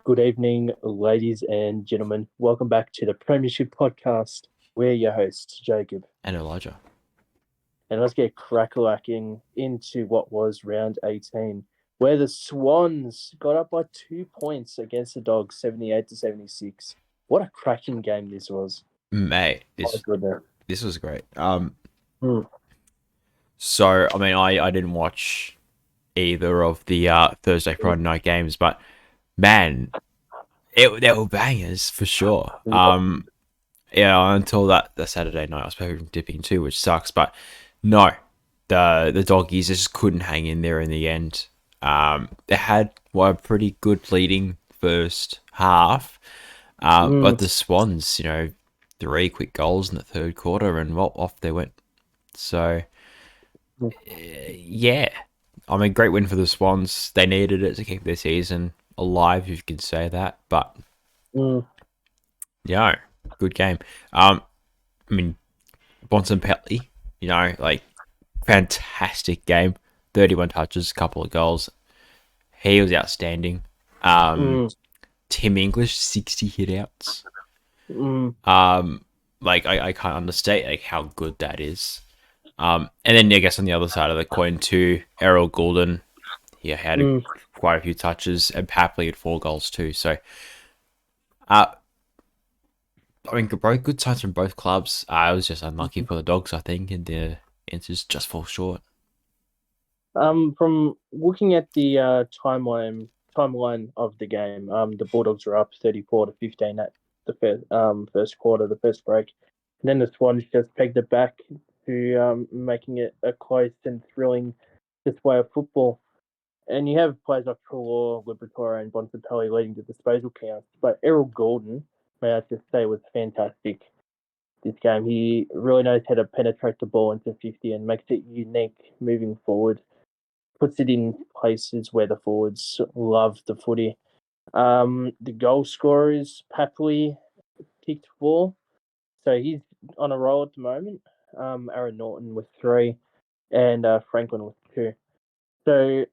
Good evening, ladies and gentlemen. Welcome back to the Premiership Podcast. We're your hosts, Jacob. And Elijah. And let's get crack-lacking into what was round 18, where the Swans got up by 2 points against the Dogs, 78-76. What a cracking game this was. Mate, My goodness. this was great. Hmm. So I didn't watch either of the Thursday Friday night games, but man, they were bangers for sure. Until that Saturday night, I was probably dipping too, which sucks. But no, the doggies just couldn't hang in there in the end. They had a pretty good leading first half, but the Swans, 3 quick goals in the third quarter, and well, off they went. So, yeah. Great win for the Swans. They needed it to keep their season alive, if you can say that. But, yeah, good game. Bontempelli, fantastic game. 31 touches, couple of goals. He was outstanding. Tim English, 60 hitouts. I can't understate how good that is. And then I guess on the other side of the coin too, Errol Goulden, he had quite a few touches, and Papley had 4 goals too. So, good signs from both clubs. I was just unlucky for the Dogs, I think, and the answers just fall short. From looking at the timeline of the game, the Bulldogs were up 34-15 at the first quarter, the first break, and then the Swans just pegged it back to making it a close and thrilling display of football. And you have players like Krillda, Liberatore, and Bontempelli leading the disposal counts, but Errol Goulden, may I just say, was fantastic this game. He really knows how to penetrate the ball into 50 and makes it unique moving forward. Puts it in places where the forwards love the footy. The goal scorers, Papley kicked 4, so he's on a roll at the moment. Aaron Norton with 3, and Franklin with 2. So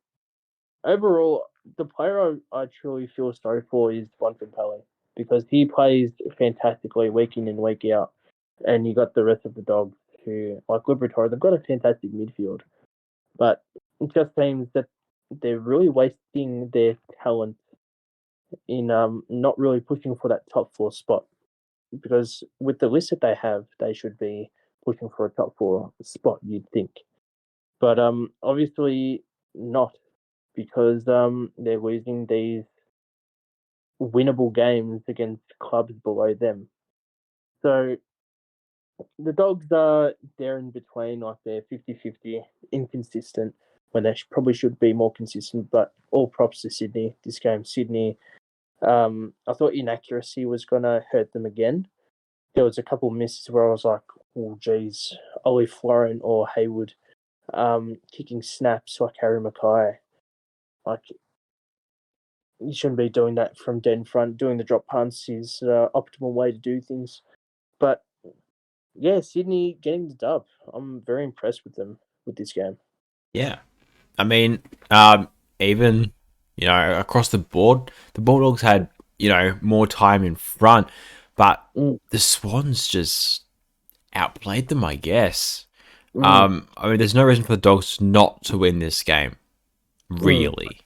overall, the player I truly feel sorry for is Bontempelli, because he plays fantastically week in and week out, and you got the rest of the Dogs who, like Liberatore, they've got a fantastic midfield, but it just seems that they're really wasting their talent in not really pushing for that top 4 spot, because with the list that they have, they should be pushing for a top 4 spot, you'd think. But obviously not, because they're losing these winnable games against clubs below them. So the Dogs are there in between, like they're 50-50, inconsistent, when they probably should be more consistent, but all props to Sydney. This game, Sydney, I thought inaccuracy was going to hurt them again. There was a couple of misses where I was like, oh, geez, Ollie Florent or Hayward kicking snaps like Harry Mackay. Like, you shouldn't be doing that from dead in front. Doing the drop punts is the optimal way to do things. But, yeah, Sydney getting the dub. I'm very impressed with them with this game. Yeah. Even, across the board, the Bulldogs had, more time in front, but the Swans just outplayed them, I guess. There's no reason for the Dogs not to win this game, really.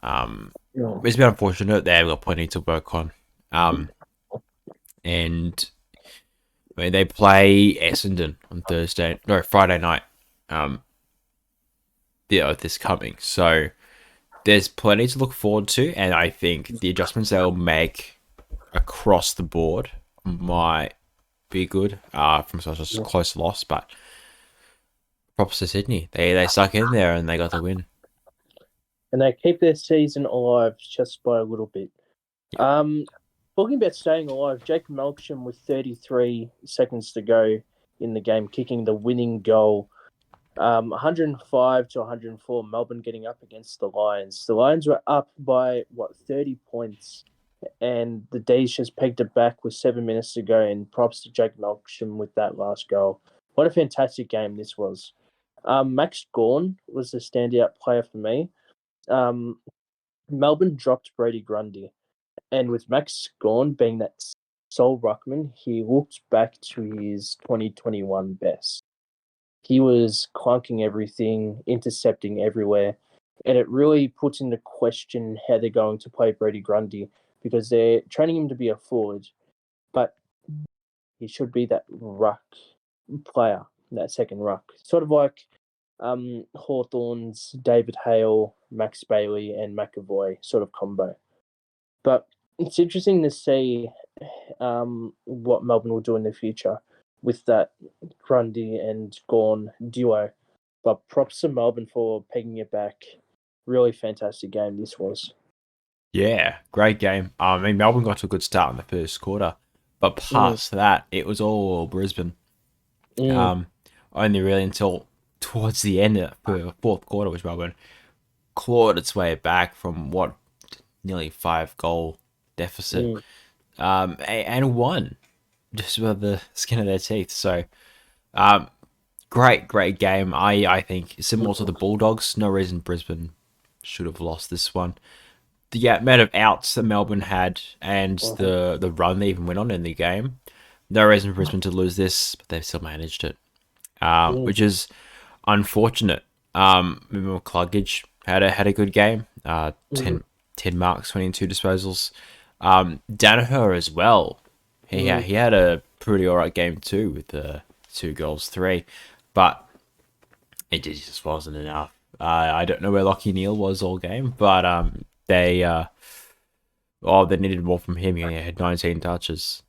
It's been unfortunate. They've got plenty to work on. And they play Essendon on Friday night. This coming. So there's plenty to look forward to, and I think the adjustments they'll make across the board might be good from such a close loss. But props to Sydney. They stuck in there and they got the win. And they keep their season alive just by a little bit. Talking about staying alive, Jacob Malcolm with 33 seconds to go in the game, kicking the winning goal. 105-104, Melbourne getting up against the Lions. The Lions were up by, 30 points, and the D's just pegged it back with 7 minutes to go, and props to Jacob Malcolm with that last goal. What a fantastic game this was. Max Gawn was the standout player for me. Melbourne dropped Brady Grundy. And with Max Gawn being that sole ruckman, he looked back to his 2021 best. He was clunking everything, intercepting everywhere, and it really puts into question how they're going to play Brody Grundy because they're training him to be a forward, but he should be that ruck player, that second ruck. Sort of like Hawthorn's David Hale, Max Bailey, and McAvoy sort of combo. But it's interesting to see what Melbourne will do in the future with that Grundy and Gawn duo. But props to Melbourne for pegging it back. Really fantastic game this was. Yeah, great game. I mean, Melbourne got to a good start in the first quarter, but past that, it was all Brisbane. Mm, Only really until towards the end of the fourth quarter, which Melbourne clawed its way back from what nearly 5 goal deficit, mm, and won just with the skin of their teeth. So, great game. I think similar to the Bulldogs. No reason Brisbane should have lost this one. The amount of outs that Melbourne had and the run they even went on in the game. No reason for Brisbane to lose this, but they've still managed it, which is unfortunate. Remember Cluggage had a good game. 10 marks, 22 disposals. Danaher as well. He had a pretty alright game too with the 2 goals, 3, but it just wasn't enough. I don't know where Lockie Neal was all game, but they needed more from him. He had 19 touches.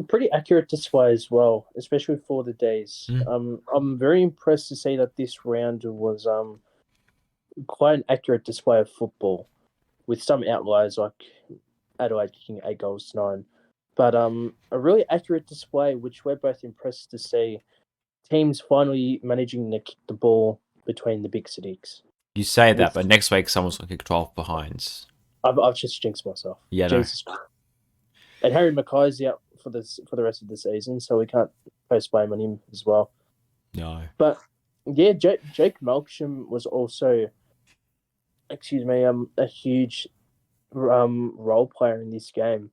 Pretty accurate display as well, especially for the days. I'm very impressed to see that this round was quite an accurate display of football, with some outliers like Adelaide kicking 8 goals to 9. But a really accurate display, which we're both impressed to see. Teams finally managing to kick the ball between the big cities. You say that, but next week someone's going to kick 12 behinds. I've just jinxed myself. Yeah, Jesus. No. And Harry Mackay's out for the rest of the season, so we can't post blame on him as well. No. But yeah, Jake Melksham was also, a huge role player in this game.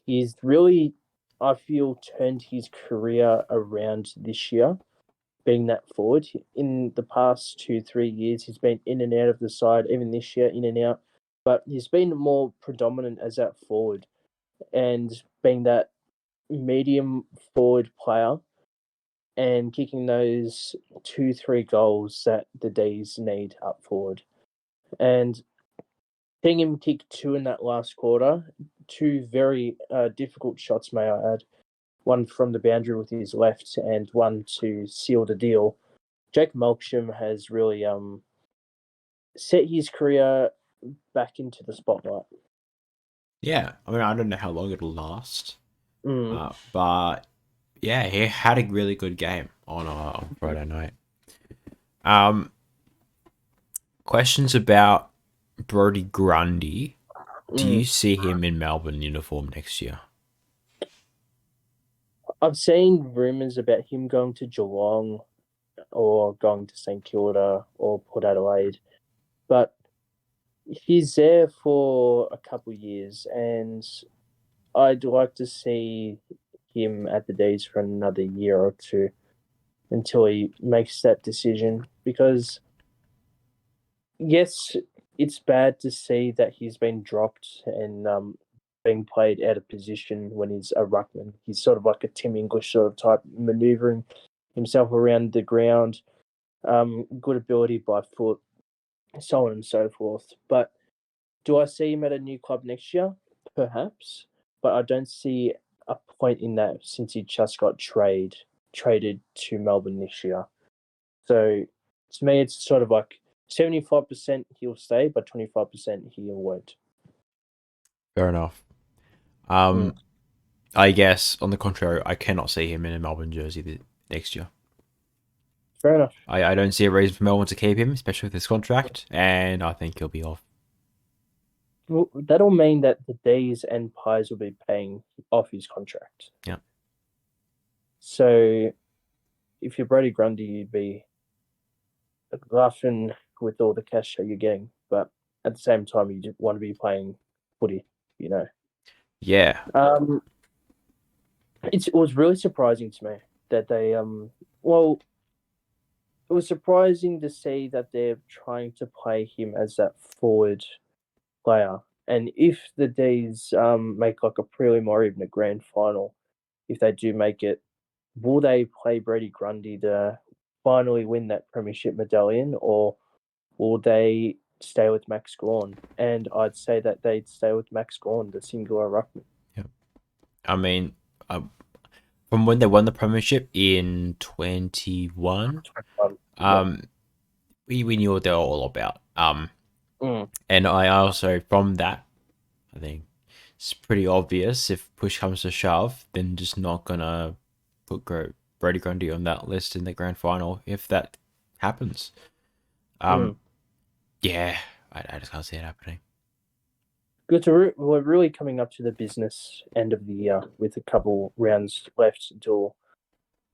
He's really, I feel, turned his career around this year, being that forward. In the past 2-3 years, he's been in and out of the side, even this year, in and out. But he's been more predominant as that forward and being that medium forward player and kicking those 2-3 goals that the D's need up forward. And seeing him kick 2 in that last quarter, 2 very difficult shots, may I add. One from the boundary with his left and one to seal the deal. Jake Melksham has really set his career back into the spotlight. Yeah, I mean, I don't know how long it'll last, but yeah, he had a really good game on Friday night. Questions about Brody Grundy. Do you see him in Melbourne uniform next year? I've seen rumours about him going to Geelong or going to St Kilda or Port Adelaide, but he's there for a couple of years, and I'd like to see him at the D's for another year or two until he makes that decision. Because, yes, it's bad to see that he's been dropped and being played out of position when he's a ruckman. He's sort of like a Tim English sort of type, manoeuvring himself around the ground, good ability by foot, so on and so forth. But do I see him at a new club next year? Perhaps, but I don't see a point in that since he just got traded to Melbourne this year. So to me, it's sort of like 75% he'll stay, but 25% he won't. Fair enough. I guess on the contrary, I cannot see him in a Melbourne jersey next year. Fair enough. I don't see a reason for Melbourne to keep him, especially with this contract, and I think he'll be off. Well, that'll mean that the D's and Pies will be paying off his contract. Yeah. So if you're Brody Grundy, you'd be laughing with all the cash that you're getting. But at the same time, you just want to be playing footy, you know. Yeah. It was really surprising to me that they well, it was surprising to see that they're trying to play him as that forward player. And if the D's make like a prelim or even a grand final, if they do make it, will they play Brady Grundy to finally win that premiership medallion, or will they stay with Max Gawn? And I'd say that they'd stay with Max Gawn, the singular ruckman. Yep. I mean, from when they won the premiership in 21, Yeah. we knew what they were all about. Mm. And I also, from that, I think it's pretty obvious if push comes to shove, then just not gonna put Brady Grundy on that list in the grand final if that happens. Yeah, I just can't see it happening. Good. So we're really coming up to the business end of the year with a couple rounds left until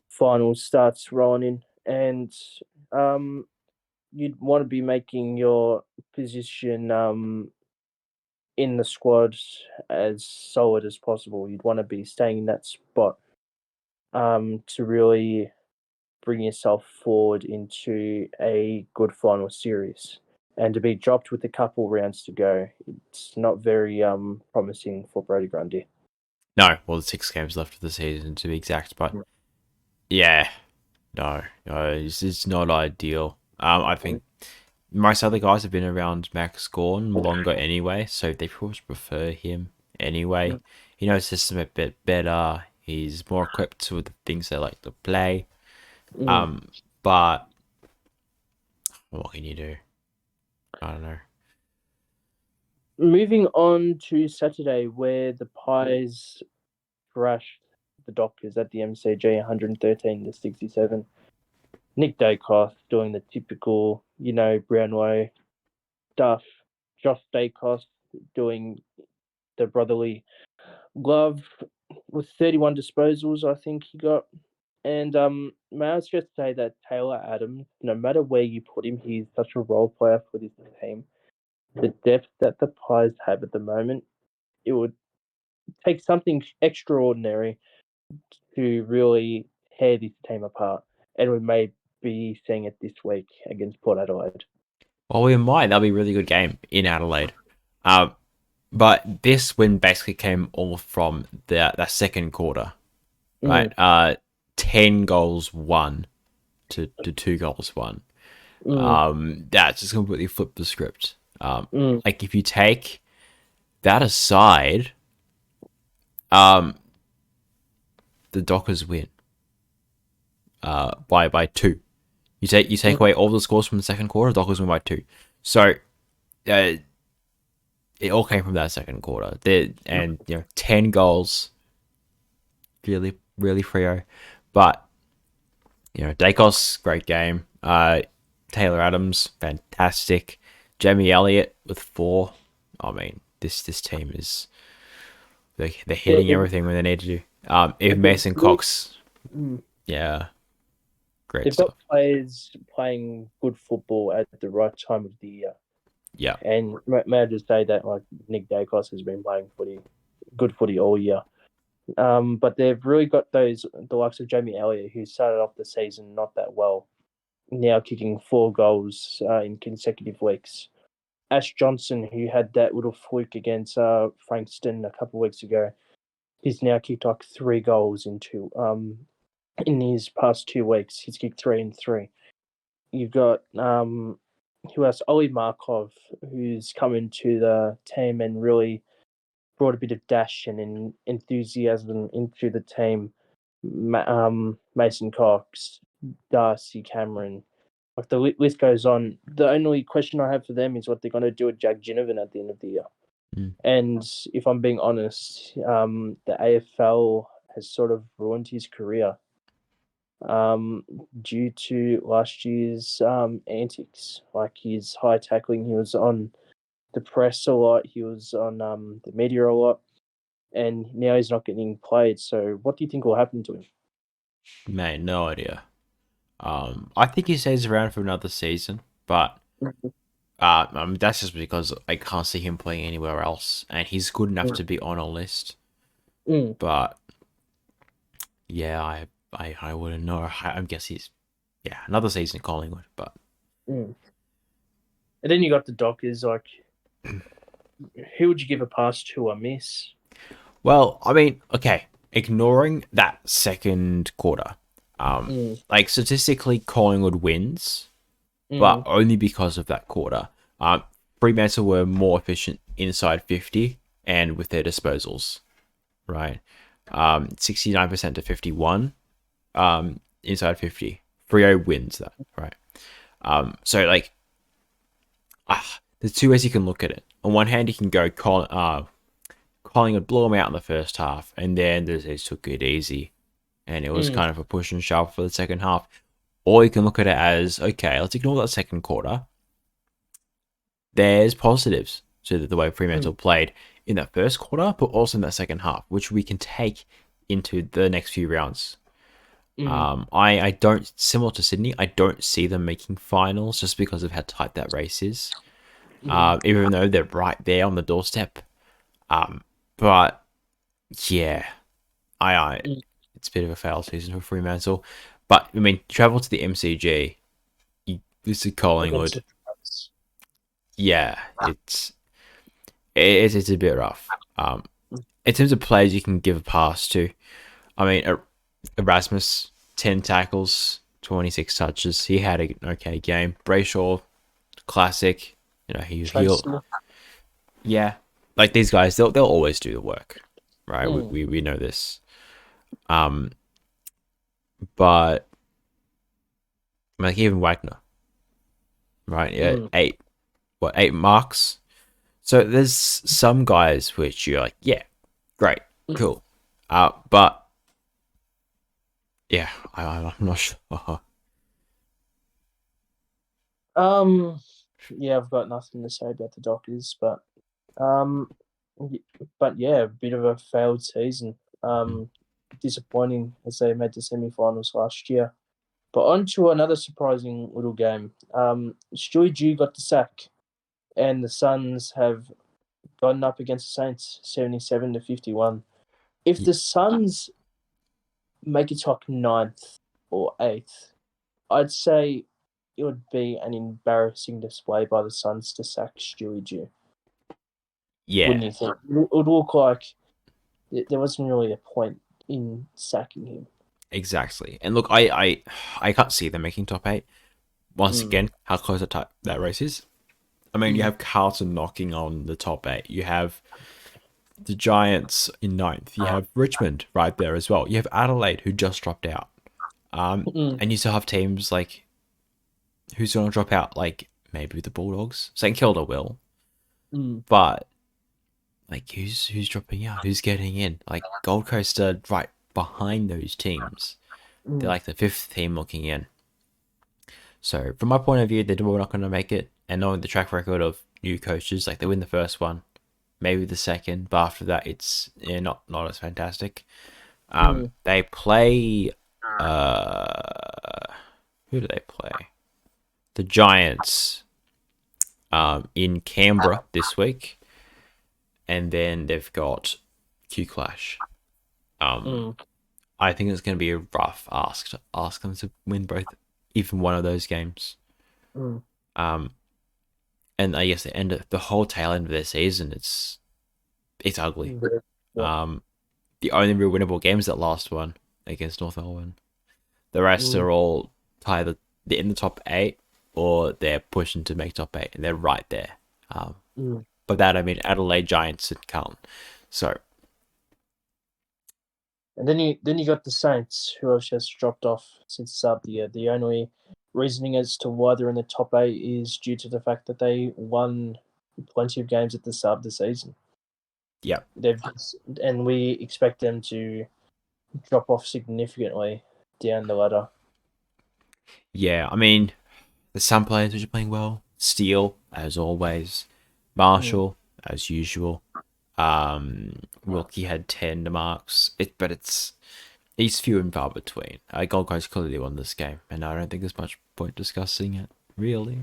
finals starts rolling in, and you'd want to be making your position in the squad as solid as possible. You'd want to be staying in that spot to really bring yourself forward into a good final series. And to be dropped with a couple rounds to go, it's not very promising for Brody Grundy. No, well, there's 6 games left of the season to be exact, but yeah, no, it's not ideal. I think most other guys have been around Max Gorn longer anyway, so they probably prefer him anyway. He knows the system a bit better. He's more equipped with the things they like to play. But what can you do? I don't know. Moving on to Saturday, where the Pies thrashed the Dockers at the MCG 113-67. Nick Dacos doing the typical, Brownlow stuff. Josh Dacos doing the brotherly glove with 31 disposals, I think he got. And may I just say that Taylor Adams, no matter where you put him, he's such a role player for this team. The depth that the Pies have at the moment, it would take something extraordinary to really tear this team apart. And we may be seeing it this week against Port Adelaide. Well, we might. That'll be a really good game in Adelaide. But this win basically came all from that second quarter, right? 10 goals won to 2 goals won. That just completely flipped the script. Like if you take that aside, the Dockers win by 2. You take away all the scores from the second quarter, Dockers win by 2. So it all came from that second quarter. 10 goals, really really Freo, but Dacos, great game. Taylor Adams, fantastic. Jamie Elliott with 4. I mean, this team is they're hitting everything when they need to do. Even Mason Cox, yeah, great They've stuff. got players playing good football at the right time of the year. Yeah, and may I just say that like Nick Dacos has been playing good footy all year. But they've really got the likes of Jamie Elliott, who started off the season not that well, now kicking 4 goals in consecutive weeks. Ash Johnson, who had that little fluke against Frankston a couple of weeks ago, he's now kicked like 3 goals in his past 2 weeks. He's kicked 3 and 3. You've got who else? Ollie Markov, who's come into the team and really brought a bit of dash and enthusiasm into the team. Mason Cox, Darcy Cameron, like the list goes on. The only question I have for them is what they're going to do with Jack Ginnivan at the end of the year. And if I'm being honest, the AFL has sort of ruined his career due to last year's antics, like his high tackling. He was on the press a lot. He was on the media a lot, and now he's not getting played. So, what do you think will happen to him? mate, no idea. I think he stays around for another season, but That's just because I can't see him playing anywhere else, and he's good enough to be on a list. Mm. But yeah, I wouldn't know. I guess he's another season at Collingwood, but Mm. And then you got the Dockers. Like, who would you give a pass to or miss? well, I mean, okay, ignoring that second quarter, like statistically, Collingwood wins, but only because of that quarter. Fremantle were more efficient inside 50 and with their disposals, right? 69% to 51, inside 50. Freo wins that, right? So like, there's two ways you can look at it. On one hand, you can go Collingwood blew them out in the first half, and then they took it easy, and it was kind of a push and shove for the second half. Or you can look at it as, okay, let's ignore that second quarter. There's positives to the way Fremantle played in that first quarter, but also in that second half, which we can take into the next few rounds. I don't, similar to Sydney, I don't see them making finals just because of how tight that race is. Even though they're right there on the doorstep. But yeah, it's a bit of a fail season for Fremantle. But I mean, travel to the MCG, this is Collingwood. Yeah, it's a bit rough. In terms of players you can give a pass to, I mean, Erasmus, 10 tackles, 26 touches. He had an okay game. Brayshaw, classic. He'll yeah, like these guys, they'll always do the work, right? We know this. But like even Wagner, right? Yeah, 8 marks. So there's some guys which you're like, yeah, great, cool. But yeah, I'm not sure. Yeah, I've got nothing to say about the Dockers, but yeah, a bit of a failed season. Disappointing as they made the semi-finals last year. But on to another surprising little game. Stewie G got the sack, and the Suns have gotten up against the Saints 77 to 51. If the Suns make it to 9th or 8th, I'd say it would be an embarrassing display by the Suns to sack Stewie G. Yeah, Wouldn't you think? It would look like there wasn't really a point in sacking him. exactly. And look, I can't see them making top 8. Once again, how close that race is. I mean, you have Carlton knocking on the top 8. You have the Giants in 9th. You have Richmond right there as well. You have Adelaide, who just dropped out. And you still have teams like, who's going to drop out? Like, maybe the Bulldogs. St Kilda will. But, like, who's dropping out? Who's getting in? Like, Gold Coast are right behind those teams. They're like the 5th team looking in. So, from my point of view, they're not going to make it. And knowing the track record of new coaches, like, they win the first one, maybe the second, but after that, it's not as fantastic. They play. Who do they play? The Giants. In Canberra this week, and then they've got Q Clash. I think it's going to be a rough ask to ask them to win even one of those games. And I guess the whole tail end of their season, it's ugly. The only real winnable game is that last one against North Melbourne. The rest are all either they're in the top 8 or they're pushing to make top 8, and they're right there. But that, I mean, Adelaide, Giants, and Carlton. So, and then you got the Saints, who have just dropped off since the start of the year. The only reasoning as to why they're in the top 8 is due to the fact that they won plenty of games at the start of the season. yeah, and we expect them to drop off significantly down the ladder. Yeah, I mean, there's some players which are playing well. Steele, as always. Marshall, as usual. Wilkie had 10 marks. But it's few and far between. Gold Coast clearly won this game, and I don't think there's much point discussing it, really.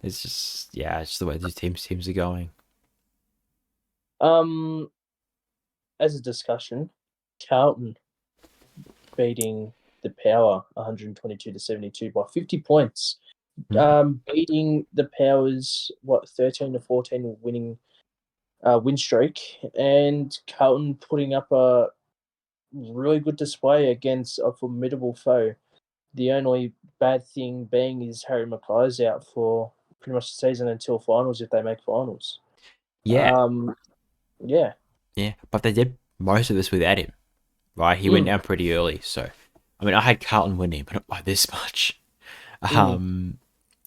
It's just it's just the way these teams are going. As a discussion, Carlton beating the Power 122-72 by 50 points. Beating the Powers 13-14 winning win streak, and Carlton putting up a really good display against a formidable foe. The only bad thing being is Harry Mackay's out for pretty much the season until finals if they make finals. Yeah, Yeah. yeah, but they did most of this without him, right? He went down pretty early, so I mean, I had Carlton winning, but not by this much.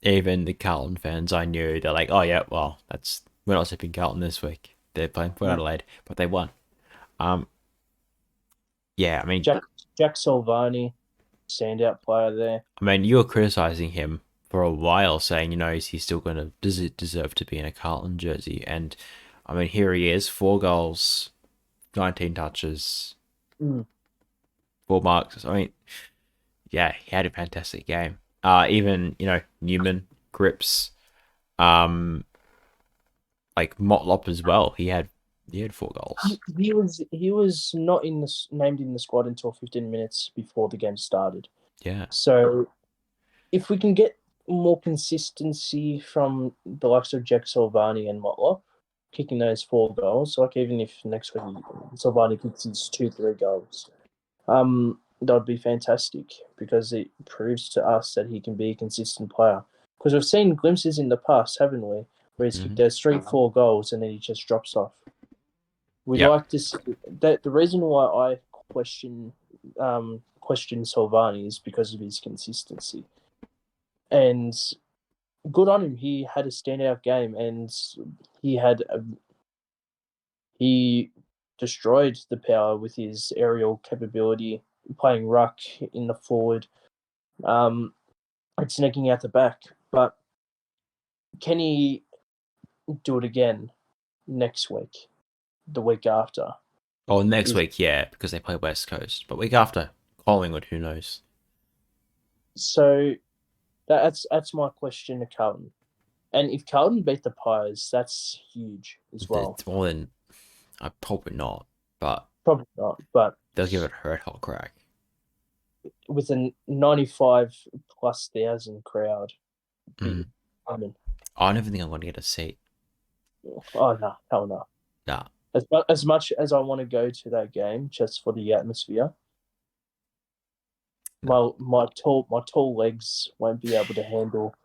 Even the Carlton fans I knew, they're like, oh yeah, well, we're not tipping Carlton this week. They're playing Port Adelaide, but they won. Yeah, I mean, Jack Silvani, standout player there. I mean, you were criticizing him for a while, saying, is he still going to deserve to be in a Carlton jersey? And I mean, here he is, 4 goals, 19 touches, 4 marks. I mean, yeah, he had a fantastic game. Even Newman, Grips, like Motlop as well. He had 4 goals. He was not named in the squad until 15 minutes before the game started. Yeah. So if we can get more consistency from the likes of Jack Silvani and Motlop, kicking those 4 goals, like even if next week Silvani kicks his 2-3 goals, that would be fantastic because it proves to us that he can be a consistent player. Because we've seen glimpses in the past, haven't we, where he's kicked those 3-4 goals and then he just drops off. We'd like to see that. The reason why I question Silvani is because of his consistency. And good on him. He had a standout game, and he destroyed the Power with his aerial capability, playing ruck in the forward, and sneaking out the back. But can he do it again next week, the week after? Oh, next week, yeah, because they play West Coast. But week after, Collingwood, who knows? So that's my question to Carlton. And if Carlton beat the Pies, that's huge as well. It's more than probably not, but probably not. But they'll give it a red hot crack with a 95,000+ crowd. I don't even think I'm going to get a seat. Oh no, hell no. Nah. As much as I want to go to that game just for the atmosphere, my tall legs won't be able to handle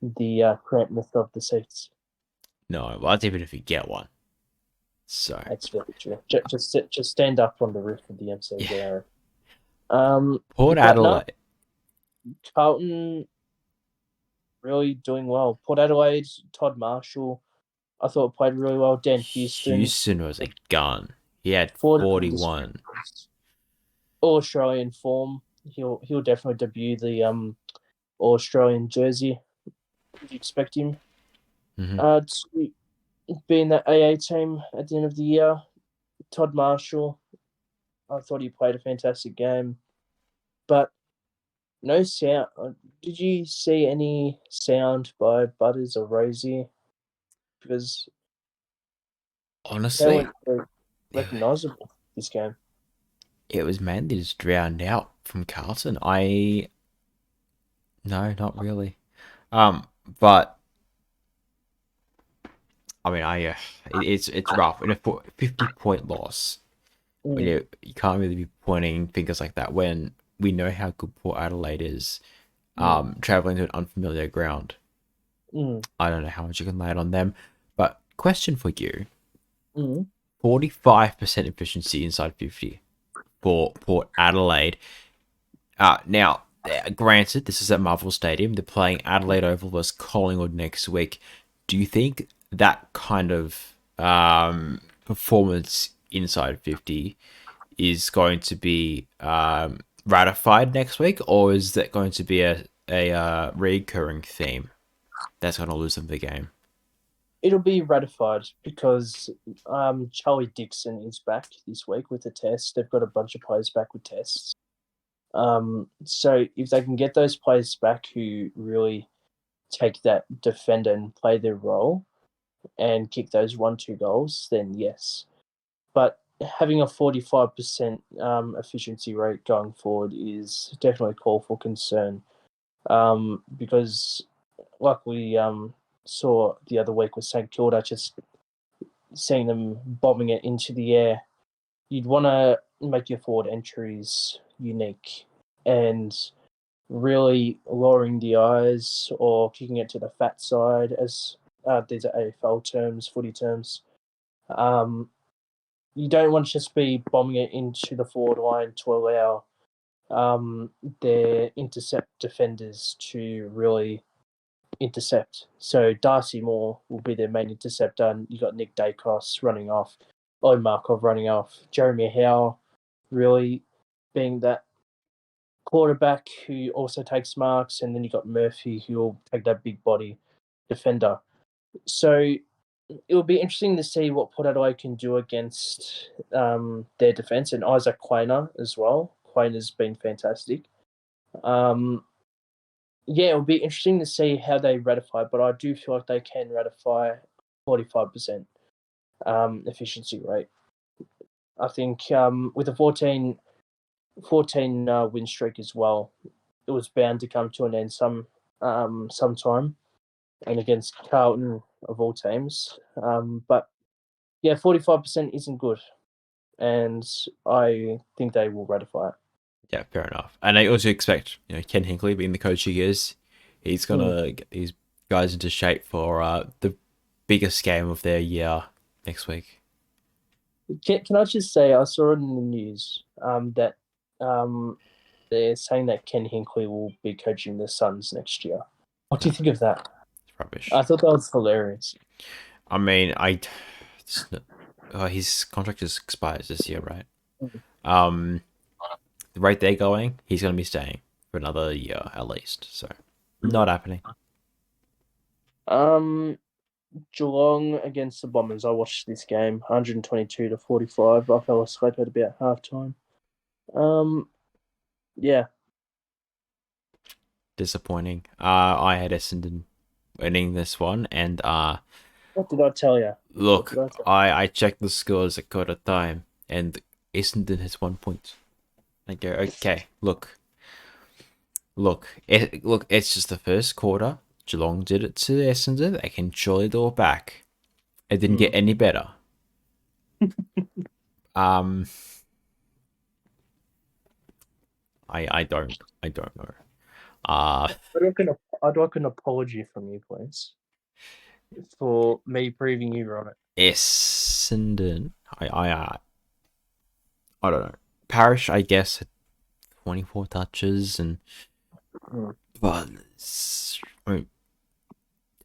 the crampness of the seats. No, well, that's even if you get one. So that's very true. Just stand up on the roof of the MC there. Port Adelaide. Carlton really doing well. Port Adelaide, Todd Marshall, I thought played really well. Dan Houston. Houston was a gun. He had 41. All Australian form. He'll definitely debut the All Australian jersey. Would you expect him to be in that AA team at the end of the year? Todd Marshall, I thought he played a fantastic game, but no sound. Did you see any sound by Butters or Rosie? Because honestly, they weren't recognisable this game. It was mainly just drowned out from Carlton. No, not really. But I mean, it's rough in a 50-point loss. When you can't really be pointing fingers like that when we know how good Port Adelaide is. Traveling to an unfamiliar ground. I don't know how much you can lay it on them. But question for you: 45% efficiency inside 50 for Port Adelaide. Now, granted, this is at Marvel Stadium. They're playing Adelaide Oval versus Collingwood next week. Do you think that kind of performance inside 50 is going to be ratified next week, or is that going to be a recurring theme that's going to lose them the game? It'll be ratified because Charlie Dixon is back this week with a test. They've got a bunch of players back with tests. So if they can get those players back who really take that defender and play their role and kick those 1-2 goals, then yes. But having a 45% efficiency rate going forward is definitely a call for concern, because like we saw the other week with St Kilda, just seeing them bombing it into the air, you'd want to make your forward entries unique and really lowering the eyes or kicking it to the fat side, as these are AFL terms, footy terms. You don't want to just be bombing it into the forward line to allow their intercept defenders to really intercept. So Darcy Moore will be their main interceptor, and you got Nick Dacos running off, Owen Markov running off, Jeremy Howe really being that quarterback who also takes marks, and then you got Murphy who will take that big body defender. So it will be interesting to see what Port Adelaide can do against their defence, and Isaac Quainer as well. Quainer's been fantastic. Yeah, it'll be interesting to see how they ratify, but I do feel like they can ratify 45% efficiency rate. I think with a 14 win streak as well, it was bound to come to an end sometime, and against Carlton of all teams. But yeah, 45% isn't good, and I think they will ratify it. Yeah, fair enough. And I also expect, Ken Hinkley being the coach he is, he's gonna get these guys into shape for the biggest game of their year next week. Can I just say, I saw it in the news that they're saying that Ken Hinkley will be coaching the Suns next year. What do you think of that? It's rubbish. I thought that was hilarious. I mean, his contract just expires this year, right? The rate they're going, he's going to be staying for another year at least. So, not happening. Geelong against the Bombers. I watched this game, 122-45. I fell asleep at about halftime. Yeah. Disappointing. I had Essendon winning this one, and What did I tell you? look, I checked the scores at quarter time, and Essendon has 1 point. I go, okay, look, it's just the first quarter. Geelong did it to Essendon. They can surely do it back. It didn't get any better. I don't know. I'd like an apology from you, please, for me proving you right. Essendon, I don't know. Parrish, I guess, had 24 touches, and but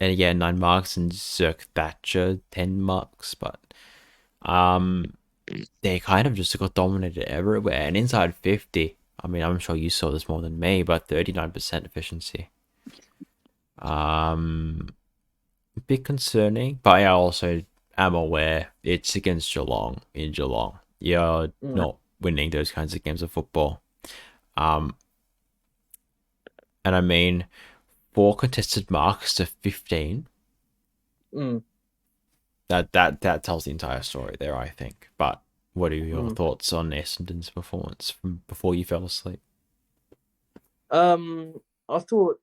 and again 9 marks, and Zerk Thatcher 10 marks, but they kind of just got dominated everywhere, and inside 50. I mean, I'm sure you saw this more than me, but 39% efficiency. A bit concerning, but I also am aware it's against Geelong in Geelong. You're not winning those kinds of games of football. And I mean, 4 contested marks to 15. That tells the entire story there, I think. But what are your thoughts on Essendon's performance from before you fell asleep? I thought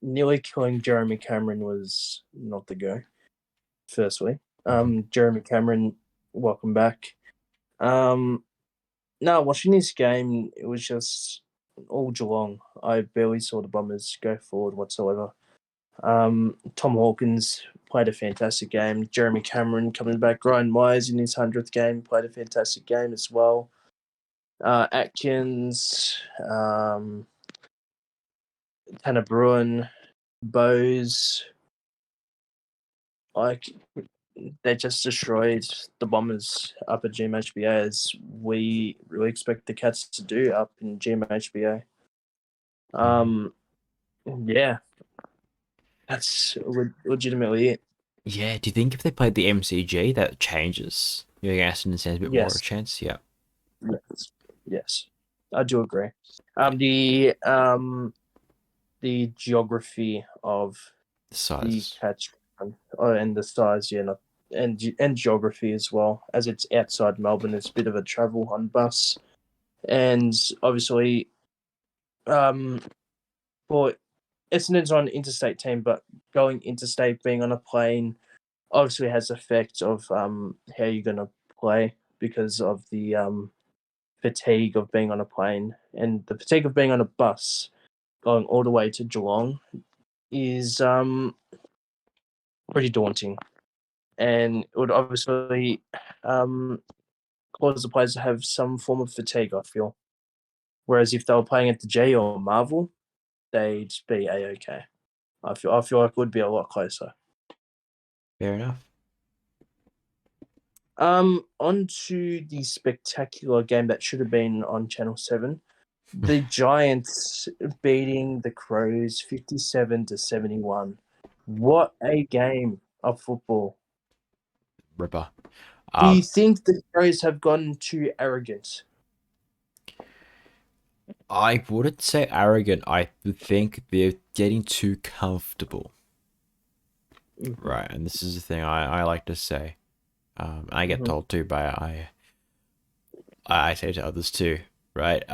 nearly killing Jeremy Cameron was not the go. Firstly, Jeremy Cameron, welcome back. No, watching this game, it was just all Geelong. I barely saw the Bombers go forward whatsoever. Tom Hawkins played a fantastic game. Jeremy Cameron coming back. Ryan Myers in his 100th game played a fantastic game as well. Atkins, Tanner Bruin, Bose, they just destroyed the Bombers up at GMHBA, as we really expect the Cats to do up in GMHBA. Yeah, that's legitimately it. Yeah, do you think if they played the MCG that changes? Essendon stands a bit more of a chance. Yeah. Yes, I do agree. The the geography of The the size. catchment and the size, and geography as well. As it's outside Melbourne, it's a bit of a travel on bus, and obviously, for Essendon's on interstate team, but going interstate, being on a plane, obviously has effect of how you're gonna play because of the fatigue of being on a plane and the fatigue of being on a bus going all the way to Geelong is pretty daunting, and it would obviously cause the players to have some form of fatigue. I feel, whereas if they were playing at the G or Marvel, they'd be a-okay. I feel like it would be a lot closer. Fair enough. On to the spectacular game that should have been on Channel 7. The Giants beating the Crows 57-71. What a game of football. Ripper. Do you think the Crows have gotten too arrogant? I wouldn't say arrogant. I think they're getting too comfortable. Mm-hmm. Right, and this is the thing I like to say. I get told to by I say to others too. Right,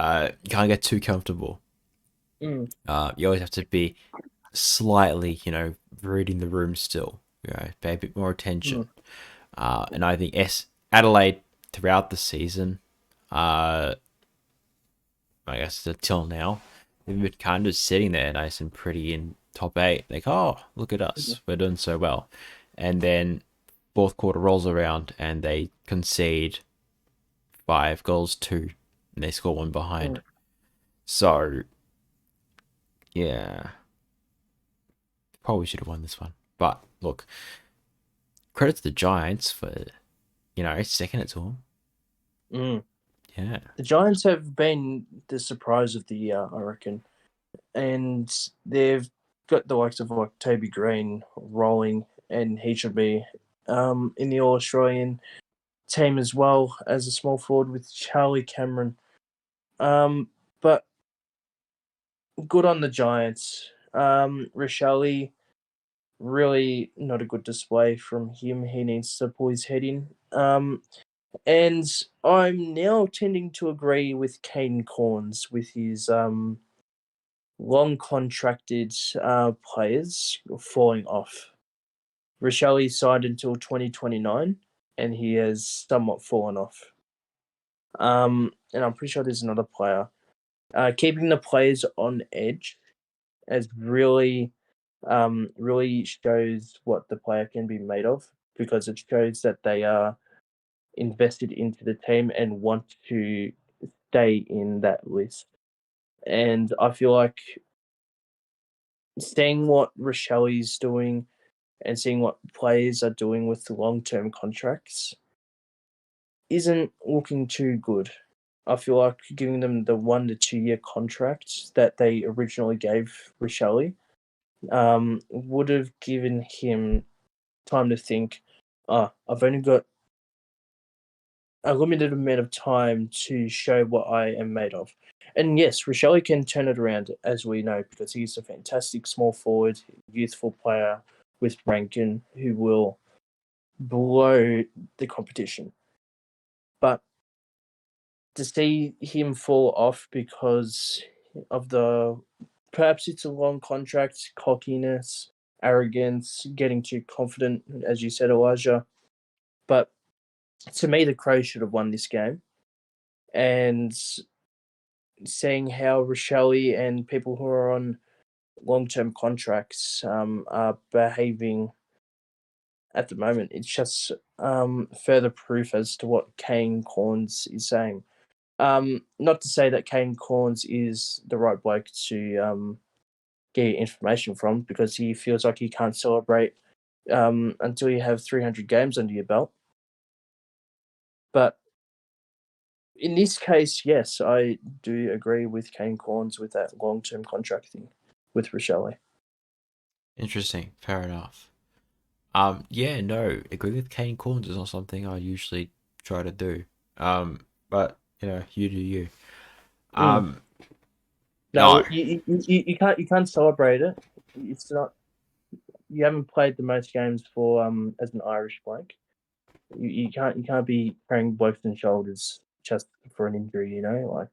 you can't get too comfortable. You always have to be slightly, reading the room still. Pay a bit more attention. And I think Adelaide throughout the season, I guess until now, they've been kind of sitting there nice and pretty in top 8. Like, oh, look at us, we're doing so well. And then fourth quarter rolls around and they concede 5 goals, 2, and they score 1 behind. So, yeah, probably should have won this one. But look, credit to the Giants for, sticking it to them. Yeah. The Giants have been the surprise of the year, I reckon. And they've got the likes of like Toby Green rolling, and he should be in the All-Australian team as well as a small forward with Charlie Cameron. But good on the Giants. Rochelle, really not a good display from him. He needs to pull his head in. And I'm now tending to agree with Kane Corns with his long contracted players falling off. Rochelle signed until 2029, and he has somewhat fallen off. And I'm pretty sure there's another player. Keeping the players on edge as really shows what the player can be made of, because it shows that they are invested into the team and want to stay in that list. And I feel like seeing what Rochelle is doing and seeing what players are doing with the long-term contracts isn't looking too good. I feel like giving them the 1 to 2 year contracts that they originally gave Rochelle would have given him time to think, I've only got a limited amount of time to show what I am made of. And yes, Rochelle can turn it around, as we know, because he's a fantastic small forward, youthful player with Rankin who will blow the competition. But to see him fall off because of perhaps it's a long contract, cockiness, arrogance, getting too confident, as you said, Elijah. But to me, the Crows should have won this game. And seeing how Rochelle and people who are on long-term contracts are behaving at the moment, it's just further proof as to what Kane Corns is saying. Not to say that Kane Corns is the right bloke to get information from, because he feels like he can't celebrate until you have 300 games under your belt. But in this case, yes, I do agree with Kane Corns with that long-term contract thing with Rochelle. Interesting. Fair enough. Yeah, no, agree with Kane Corns is not something I usually try to do. But you do you. No, You can't celebrate it. It's not. You haven't played the most games for as an Irish bloke. You can't be carrying blokes and shoulders just for an injury. Like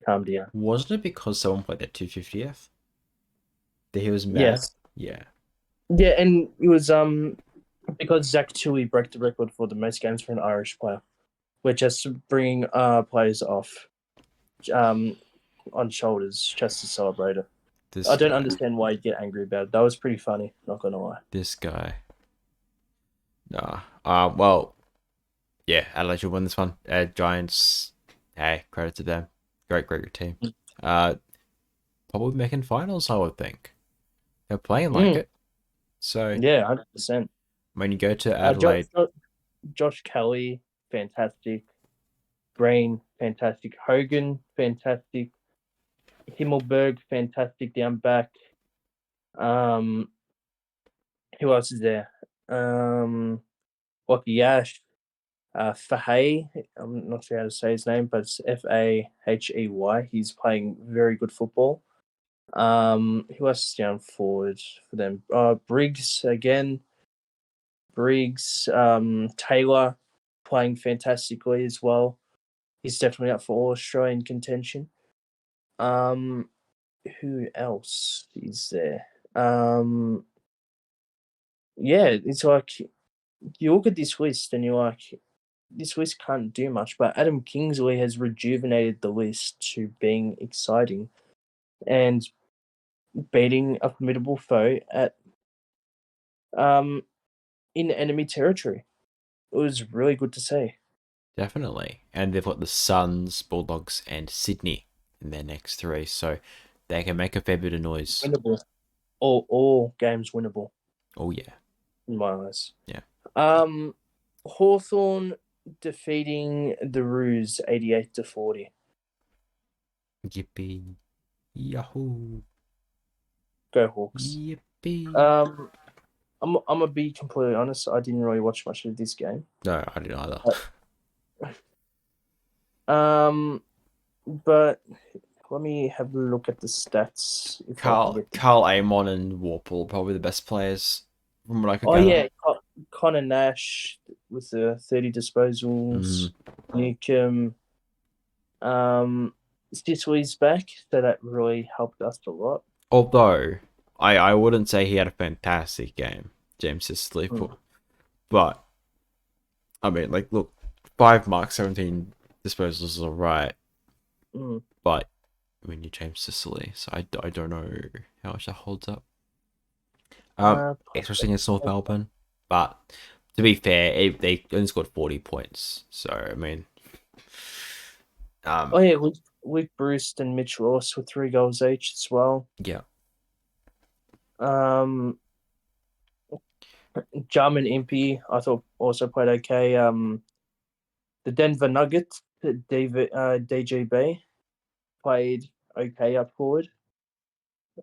calm down. wasn't it because someone played that 250th that he was mad? Yes. Yeah. Yeah, and it was because Zach Tui broke the record for the most games for an Irish player. We're just bringing players off on shoulders just to celebrate it. This I don't guy. understand why you get angry about it. That was pretty funny, not gonna lie. This guy. Nah. Well, yeah, Adelaide should win this one. Giants, hey, credit to them. Great team. Probably making finals, I would think. They're playing like it. So, Yeah, 100%. when you go to Adelaide, Josh Kelly, fantastic. Green, fantastic. Hogan, fantastic. Himmelberg, fantastic down back. Who else is there? Lucky Yash, Fahey. I'm not sure how to say his name, but it's Fahey. He's playing very good football. Who else is down forward for them? Briggs again. Briggs, Taylor playing fantastically as well. He's definitely up for all Australian contention. Who else is there? Yeah, it's like you look at this list and you're like, this list can't do much, but Adam Kingsley has rejuvenated the list to being exciting and beating a formidable foe at in enemy territory. It was really good to see. definitely. And they've got the Suns, Bulldogs, and Sydney in their next three. So, they can make a fair bit of noise. Winnable. All games winnable. Oh, yeah. In my eyes. Yeah. Hawthorn defeating the Roos 88-40. Yippee. Yahoo. Go Hawks. Yippee. I'm gonna be completely honest. I didn't really watch much of this game. No, I didn't either. But let me have a look at the stats. Carl Amon and Warple, probably the best players from what I could Oh gather. yeah, Connor Nash with the 30 disposals. Newcomb. Sicily's back, so that really helped us a lot. Although I wouldn't say he had a fantastic game, James Sicily, but I mean, like, look, 5 marks, 17 disposals is alright, but when you're James Sicily, so I don't know how much that holds up. Especially against North Melbourne, but to be fair, they only scored 40 points, so I mean, oh yeah, Luke Bruce and Mitch Ross with 3 goals each as well. Yeah. Jarman Impey, I thought also played okay. The Denver Nuggets, DGB, played okay up forward.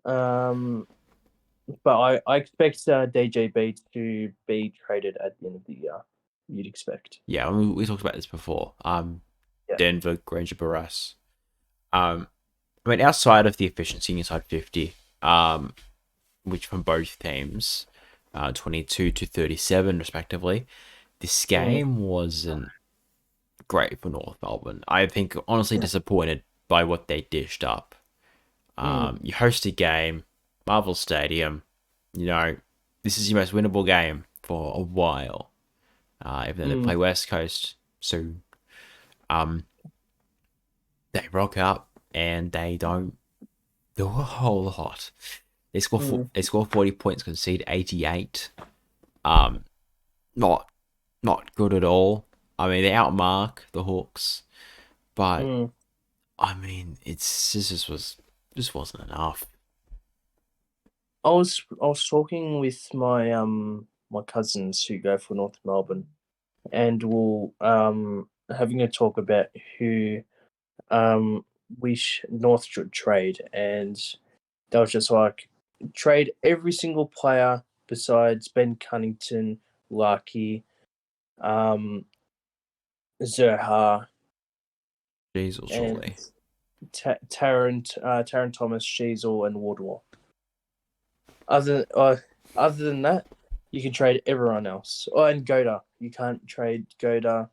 But I expect DJB to be traded at the end of the year. You'd expect. Yeah, I mean, we talked about this before. Denver, Granger Barras. I mean, outside of the efficiency inside 50, which from both teams, 22 to 37 respectively, this game wasn't great for North Melbourne. I think honestly disappointed by what they dished up. You host a game, Marvel Stadium, this is your most winnable game for a while. Even though they play West Coast soon. They rock up and they don't do a whole lot. They score 40 points, concede 88. Not good at all. I mean, they outmark the Hawks, but I mean, this just wasn't enough. I was talking with my my cousins who go for North Melbourne, and we'll having a talk about who North should trade, and they was just like, trade every single player besides Ben Cunnington, Larky, Zerha, Diesel, surely. Taron Thomas, Sheasel, and Wardlaw. Other than that, you can trade everyone else. Oh, and Goda. You can't trade Goda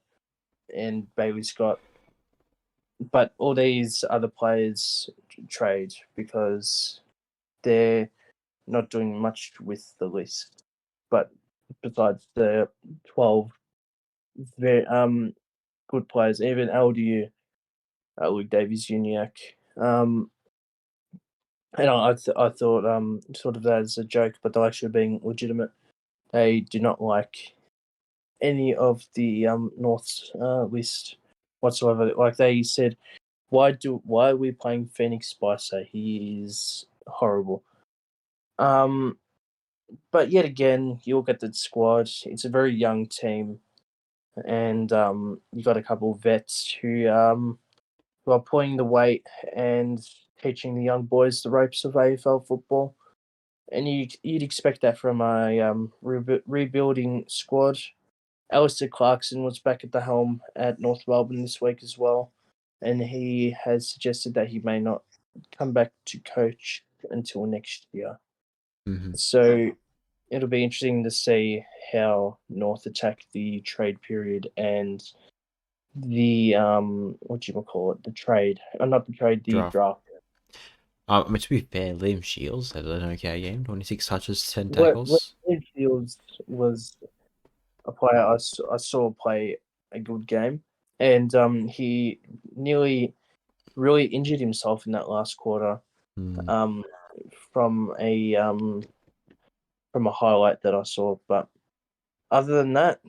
and Bailey Scott. But all these other players trade because they're not doing much with the list. But besides the 12 very good players, even LDU, Luke Davies-Uniacke. And I thought sort of that as a joke, but they're actually being legitimate. They do not like any of the North's list whatsoever. Like they said, why are we playing Phoenix Spicer? He is horrible. But yet again, you look at the squad. It's a very young team, and you got a couple of vets who are pulling the weight and teaching the young boys the ropes of AFL football. And you'd expect that from a rebuilding squad. Alistair Clarkson was back at the helm at North Melbourne this week as well, and he has suggested that he may not come back to coach until next year. Mm-hmm. So it'll be interesting to see how North attack the trade period and the the trade, not the trade, the draft. I mean, to be fair, Liam Shields had an okay game. 26 touches, 10 What tackles. Shields was a player I saw play a good game, and he nearly really injured himself in that last quarter. From a highlight that I saw, but other than that,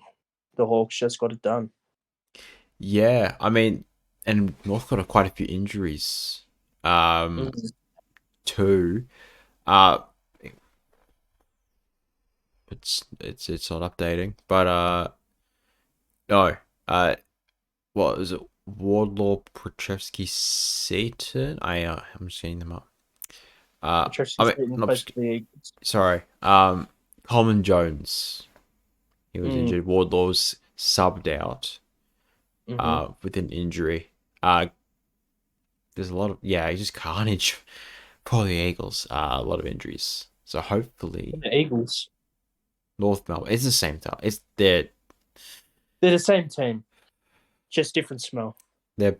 the Hawks just got it done. Yeah, I mean, and North got quite a few injuries. Too. It's not updating, but no. What is it? Wardlaw, Prochevsky, Satan. I'm just getting them up. I mean, not, sorry. Coleman Jones. He was injured. Wardlaw's subbed out. With an injury. There's a lot of he's just carnage for the Eagles. A lot of injuries. So hopefully the Eagles, North Melbourne. It's the same time. They're the same team, just different smell. They're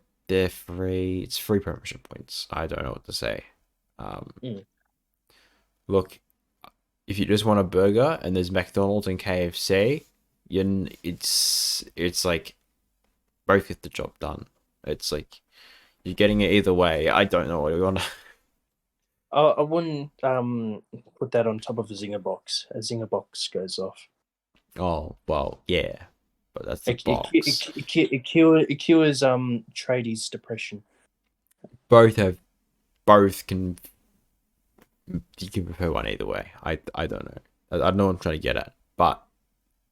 free. It's free premiership points. I don't know what to say. Look, if you just want a burger and there's McDonald's and KFC, it's like both get the job done. It's like you're getting it either way. I don't know what you want. I wouldn't put that on top of a zinger box. A zinger box goes off. Oh well, yeah, but that's the box. It cures tradies' depression. Both can. You can prefer one either way. I don't know. I don't know what I'm trying to get at, but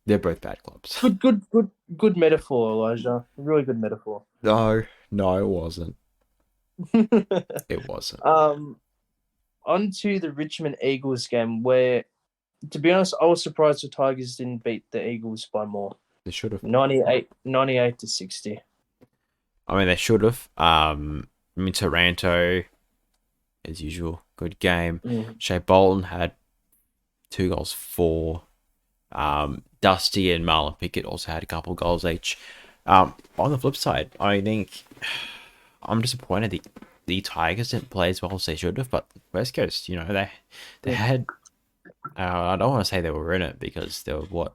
they're both bad clubs. Good metaphor, Elijah. Really good metaphor. No, it wasn't. It wasn't. On to the Richmond Eagles game, where, to be honest, I was surprised the Tigers didn't beat the Eagles by more. They should have. 98 to 60. I mean, they should have. I mean, Taranto, as usual, good game. Shea Bolton had 2 goals for. Dusty and Marlon Pickett also had a couple of goals each. On the flip side, I think I'm disappointed the Tigers didn't play as well as they should have, but West Coast, they had. I don't want to say they were in it because they were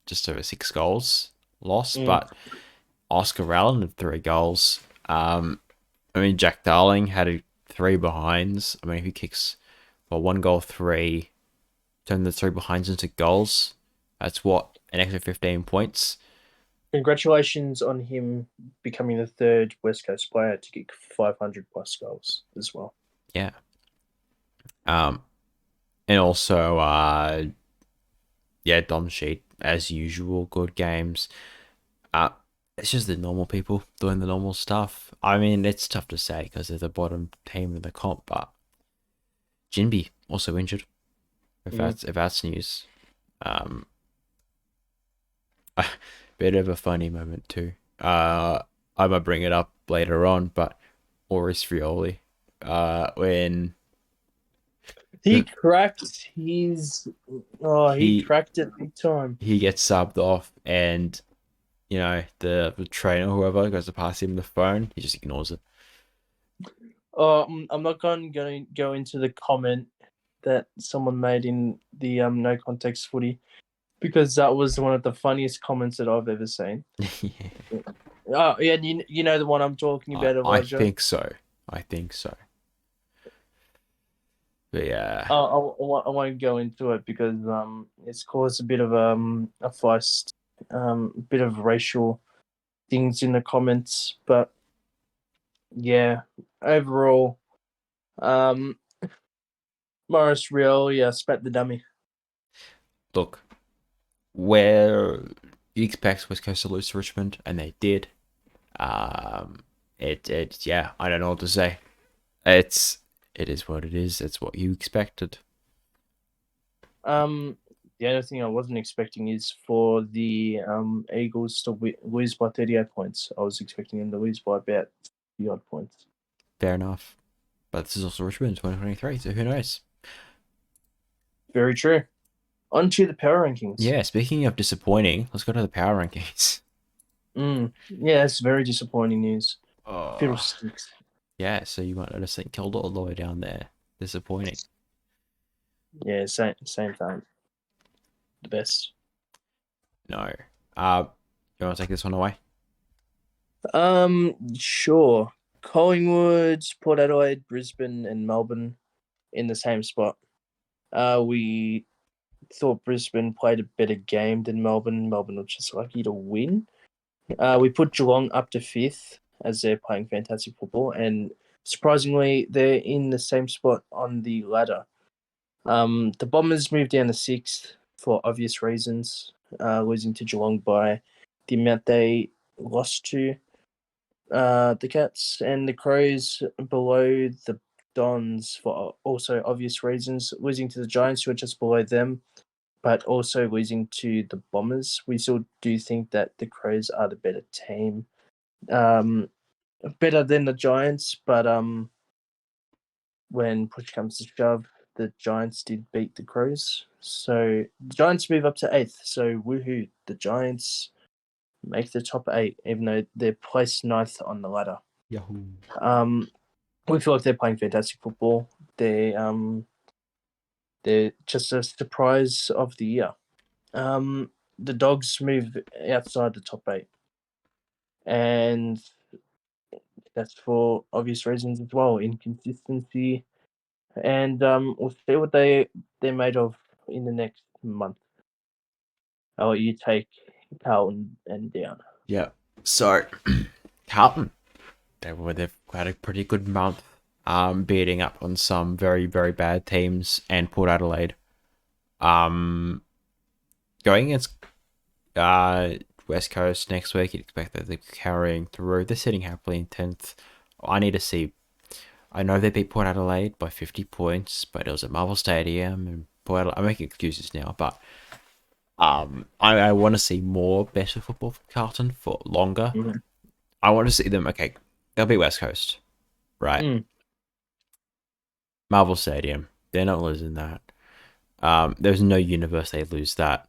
just over 6 goals lost, but Oscar Allen had 3 goals. I mean, Jack Darling had 3 behinds. I mean, if he kicks 1 goal 3, turn the 3 behinds into goals, that's an extra 15 points. Congratulations on him becoming the 3rd West Coast player to kick 500 plus goals as well. Yeah. And also, Dom Sheet, as usual, good games. It's just the normal people doing the normal stuff. I mean, it's tough to say because they're the bottom team in the comp, but Jinby also injured. If that's news. A bit of a funny moment too. I might bring it up later on, but Oris Frioli. When He the, cracked his. Oh, he he cracked it big time. he gets subbed off, and the trainer, whoever, goes to pass him the phone, he just ignores it. I'm not going to go into the comment that someone made in the no context footy because that was one of the funniest comments that I've ever seen. Oh yeah, you know the one I'm talking about, I Elijah. think so. But yeah. I won't go into it because it's caused a bit of a feist, a bit of racial things in the comments, but yeah, overall, Morris Real, yeah, spat the dummy. Look, where you expect West Coast to lose to Richmond, and they did. Yeah, I don't know what to say. It is what it is. It's what you expected. The other thing I wasn't expecting is for the Eagles to lose by 38 points. I was expecting them to lose by about 50 odd points. Fair enough. But this is also Richmond 2023, so who knows? Very true. On to the power rankings. Yeah, speaking of disappointing, let's go to the power rankings. Yeah, it's very disappointing news. Fiddlesticks. Yeah, so you might notice St Kilda all the way down there. Disappointing. Yeah, same time. The best. No. You want to take this one away? Sure. Collingwood, Port Adelaide, Brisbane, and Melbourne in the same spot. We thought Brisbane played a better game than Melbourne. Melbourne was just lucky to win. We put Geelong up to 5th as they're playing fantastic football, and surprisingly, they're in the same spot on the ladder. The Bombers moved down to 6th for obvious reasons, losing to Geelong by the amount they lost to the Cats, and the Crows below the Dons for also obvious reasons, losing to the Giants, who are just below them, but also losing to the Bombers. We still do think that the Crows are the better team, better than the Giants, but when push comes to shove, the Giants did beat the Crows. So the Giants move up to 8th. So woohoo, the Giants make the top 8, even though they're placed 9th on the ladder. Yahoo. We feel like they're playing fantastic football. They're just a surprise of the year. The Dogs move outside the top 8, and that's for obvious reasons as well, inconsistency, and we'll see what they're made of in the next month. I'll let you take Carlton and down. Yeah. So, Carlton, they've had a pretty good month, beating up on some very, very bad teams and Port Adelaide. Going against West Coast next week, you'd expect that they're carrying through. They're sitting happily in 10th. I need to see. I know they beat Port Adelaide by 50 points, but it was at Marvel Stadium, and Port Adelaide, I'm making excuses now, but I want to see more better football from Carlton for longer. Mm-hmm. I want to see them. Okay, they'll beat West Coast, right? Marvel Stadium, they're not losing that. There's no universe they lose that.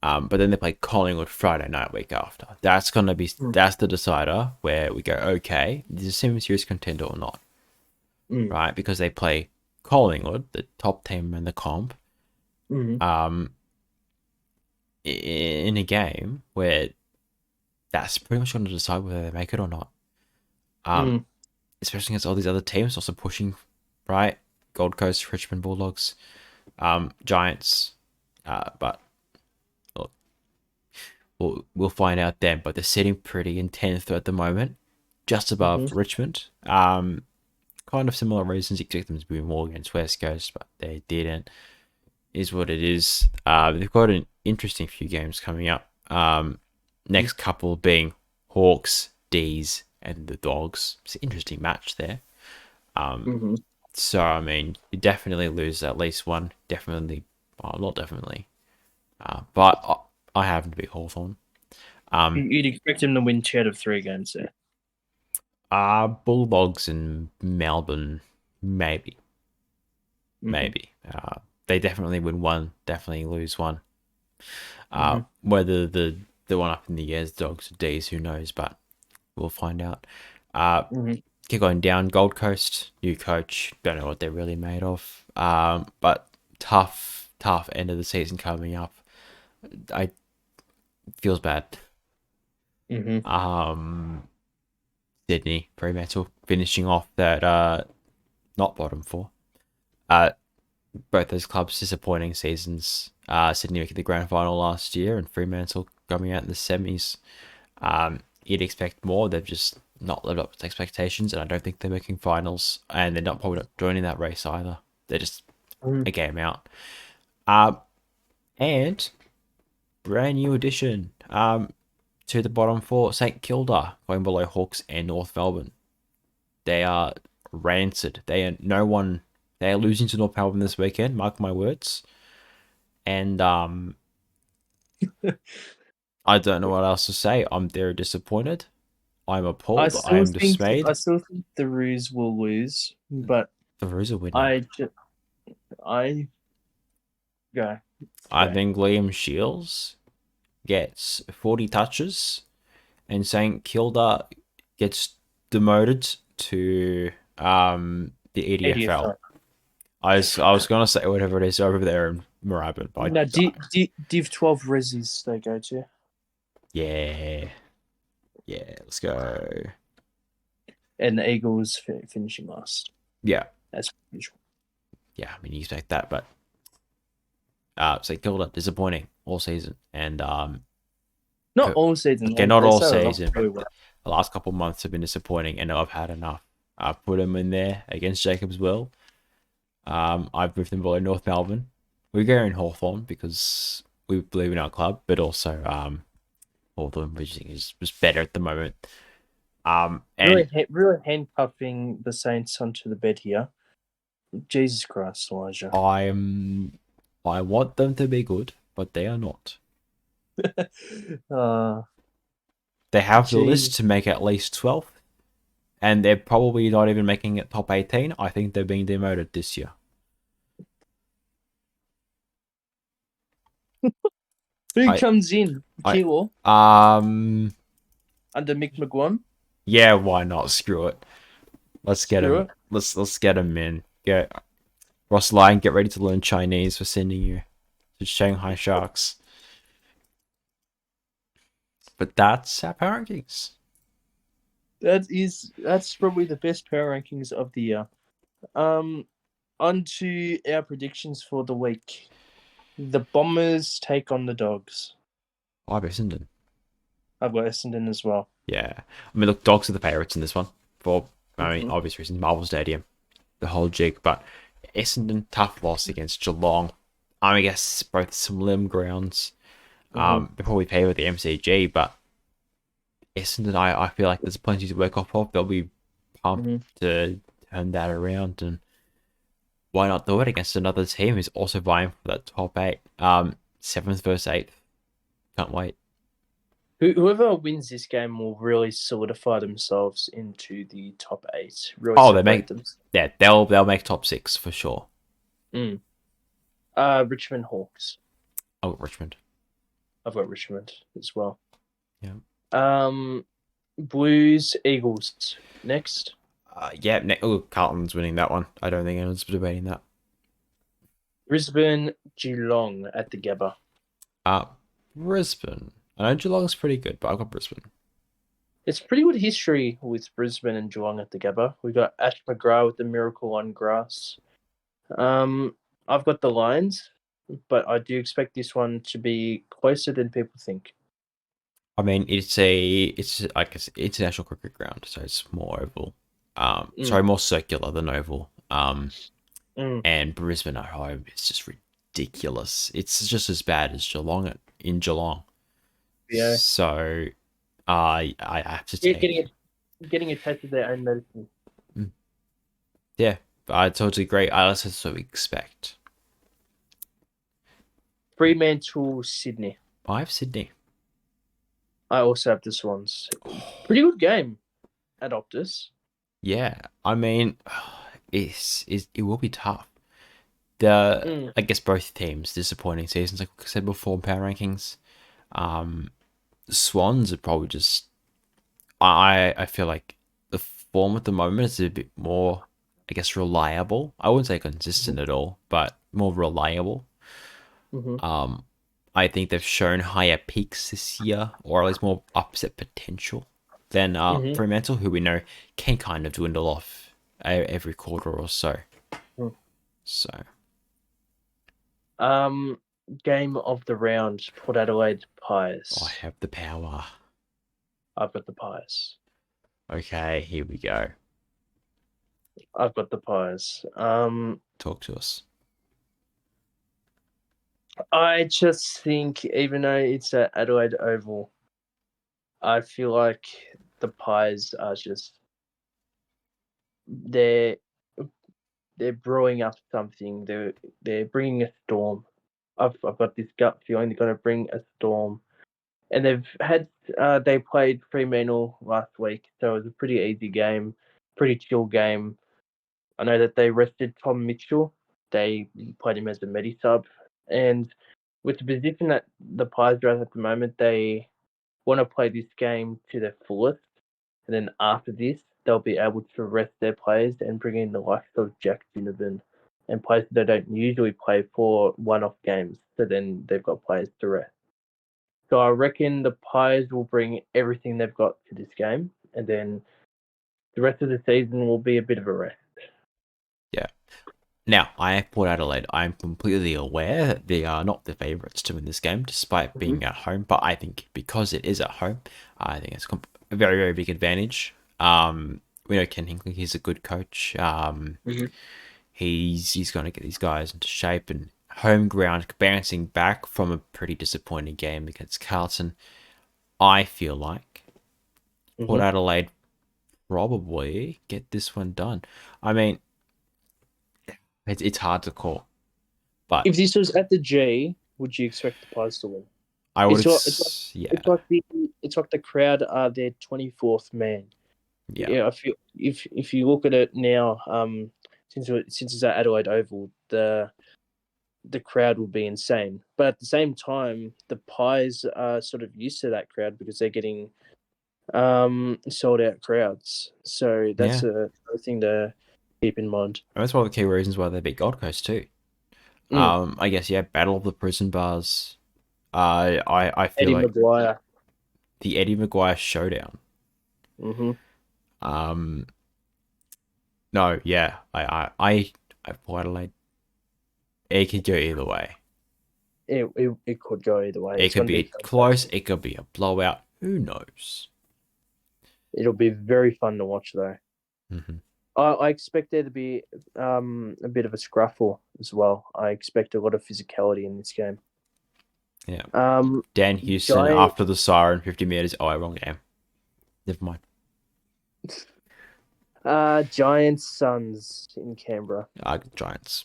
But then they play Collingwood Friday night week after. That's gonna be that's the decider where we go, okay, is this team a serious contender or not? Right? Because they play Collingwood, the top team in the comp, in a game where that's pretty much going to decide whether they make it or not. Especially against all these other teams also pushing, right? Gold Coast, Richmond Bulldogs, Giants, but look, we'll find out then. But they're sitting pretty in 10th at the moment, just above Richmond. Kind of similar reasons. You expect them to be more against West Coast, but they didn't. Is what it is. They've got an interesting few games coming up. Next couple being Hawks, D's, and the Dogs. It's an interesting match there. So, I mean, you definitely lose at least one. Definitely, well, not definitely. But I happen to be Hawthorn. You'd expect him to win 2 out of 3 games there. Bulldogs in Melbourne, maybe. Maybe. They definitely win one, definitely lose one. Whether the one up in the air is Dogs or D's, who knows, but we'll find out. Keep going down. Gold Coast, new coach. Don't know what they're really made of. But tough end of the season coming up. Feels bad. Sydney, Fremantle, finishing off that not bottom four. Both those clubs disappointing seasons. Sydney making the grand final last year, and Fremantle coming out in the semis. You'd expect more. They've just not lived up to expectations, and I don't think they're making finals. And they're probably not joining that race either. They're just a game out. And brand new addition to the bottom four, St Kilda, going below Hawks and North Melbourne. They are rancid. They are losing to North Melbourne this weekend. Mark my words. And I don't know what else to say. I'm very disappointed. I'm appalled. I am dismayed. I still think the Roos will lose, but the Roos are winning. I think Liam Shields gets 40 touches, and St Kilda gets demoted to the EDFL. I was gonna say whatever it is over there in Moorabbin, but no, Div 12 Resis they go to. Yeah, let's go. And the Eagles finishing last. Yeah, as usual. Yeah, I mean you expect that, but St Kilda disappointing all season, and not all season. Okay, not all season. But the last couple of months have been disappointing, and I've had enough. I've put them in there against Jacob's will. I've moved them below North Melbourne. We're going Hawthorn because we believe in our club, but also Hawthorn, which is just better at the moment. And really handcuffing the Saints onto the bed here. Jesus Christ, Elijah. I want them to be good, but they are not. They have the list to make at least 12th, and they're probably not even making it top 18. I think they're being demoted this year. Who comes in? Kilo? Under Mick McGuan? Yeah, why not? Screw it. Let's get him. Let's get him in. Get Ross Lyon, get ready to learn Chinese for sending you to Shanghai Sharks. But that's our power rankings. That's probably the best power rankings of the year. On to our predictions for the week. The Bombers take on the Dogs. I have Essendon. I've got Essendon as well. Yeah. I mean, look, Dogs are the favourites in this one for, obvious reasons. Marvel Stadium, the whole jig. But Essendon, tough loss against Geelong. I guess both some limb grounds. They probably pay with the MCG, but Essendon, I feel like there's plenty to work off of. They'll be pumped to turn that around, and why not do it against another team who's also vying for that top 8, 7th versus 8th. Can't wait. Whoever wins this game will really solidify themselves into the top 8. Really they'll make top 6 for sure. Richmond Hawks. Richmond. I've got Richmond as well. Yeah. Blues Eagles next. Carlton's winning that one. I don't think anyone's debating that. Brisbane Geelong at the Gabba. Brisbane. I know Geelong's pretty good, but I've got Brisbane. It's pretty good history with Brisbane and Geelong at the Gabba. We got Ash McGrath with the miracle on grass. I've got the Lions, but I do expect this one to be closer than people think. I mean, it's like an international cricket ground, so it's more oval. More circular than oval. And Brisbane at home is just ridiculous. It's just as bad as Geelong in Geelong. Yeah. So, I have to take getting a taste of their own medicine. Yeah, I totally agree. That's what we expect. Fremantle, Sydney. I have Sydney. I also have the Swans. Pretty good game. at Optus. Yeah, I mean, it will be tough. I guess both teams disappointing seasons, like I said before, in power rankings. The Swans are probably just. I feel like the form at the moment is a bit more, I guess, reliable. I wouldn't say consistent at all, but more reliable. Mm-hmm. I think they've shown higher peaks this year, or at least more upset potential than Mm-hmm. Fremantle, who we know can kind of dwindle off every quarter or so. So, Game of the round, Port Adelaide I Pies. have the power. I've got the Pies. Okay, here we go. I've got the Pies. Talk to us. I just think, even though it's at Adelaide Oval, I feel like the Pies are just they're brewing up something. They're bringing a storm. I've got this gut feeling they're going to bring a storm. And they played Fremantle last week, so it was a pretty easy game, pretty chill game. I know that they rested Tom Mitchell. They played him as a medi sub, and with the position that the Pies are at the moment, they want to play this game to their fullest. And then after this, they'll be able to rest their players and bring in the likes of Jack Ginnivan and players that they don't usually play for one-off games. So then they've got players to rest. So I reckon the Pies will bring everything they've got to this game, and then the rest of the season will be a bit of a rest. Yeah. Now, I have Port Adelaide. I'm completely aware that they are not the favourites to win this game, despite being at home. But I think because it is at home, I think it's a very, very big advantage. We know Ken Hinkley, he's a good coach. He's going to get these guys into shape, and home ground, bouncing back from a pretty disappointing game against Carlton. I feel like Port Adelaide probably get this one done. I mean, it's hard to call, but If this was at the G, would you expect the Pies to win? I would. Yeah. It's like the crowd are their 24th man. Yeah. If you look at it now, since it's at Adelaide Oval, the crowd will be insane. But at the same time, the Pies are sort of used to that crowd because they're getting sold out crowds. So that's a thing to keep in mind. And that's one of the key reasons why they beat Gold Coast too. I guess Battle of the Prison Bars. I feel Eddie like Maguire. the Eddie Maguire showdown. No, yeah, I Port Adelaide. It could go either way. It could go either way. It could be close. It could be a blowout. Who knows? It'll be very fun to watch, though. I expect there to be a bit of a scruffle as well. I expect a lot of physicality in this game. Yeah. Dan Houston after the siren, 50 meters. Oh, wrong game. Never mind. Giants Suns in Canberra. Giants.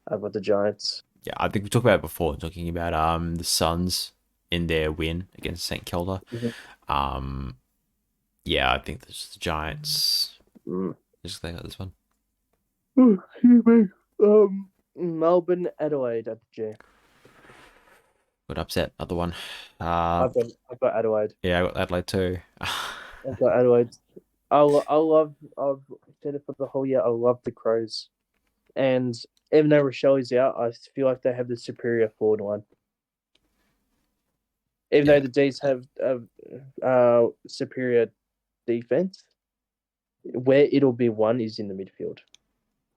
I've got the Giants. Yeah, I think we talked about it before, talking about the Suns in their win against St Kilda. Yeah, I think this the Giants. Just they got this one. Excuse me. Melbourne, Adelaide at the G. Good upset, another one. I've got Adelaide. Yeah, I got Adelaide too. I've got Adelaide. I've said it for the whole year. I love the Crows, and even though Rochelle is out, I feel like they have the superior forward line. Even though the D's have superior defense, where it'll be won is in the midfield.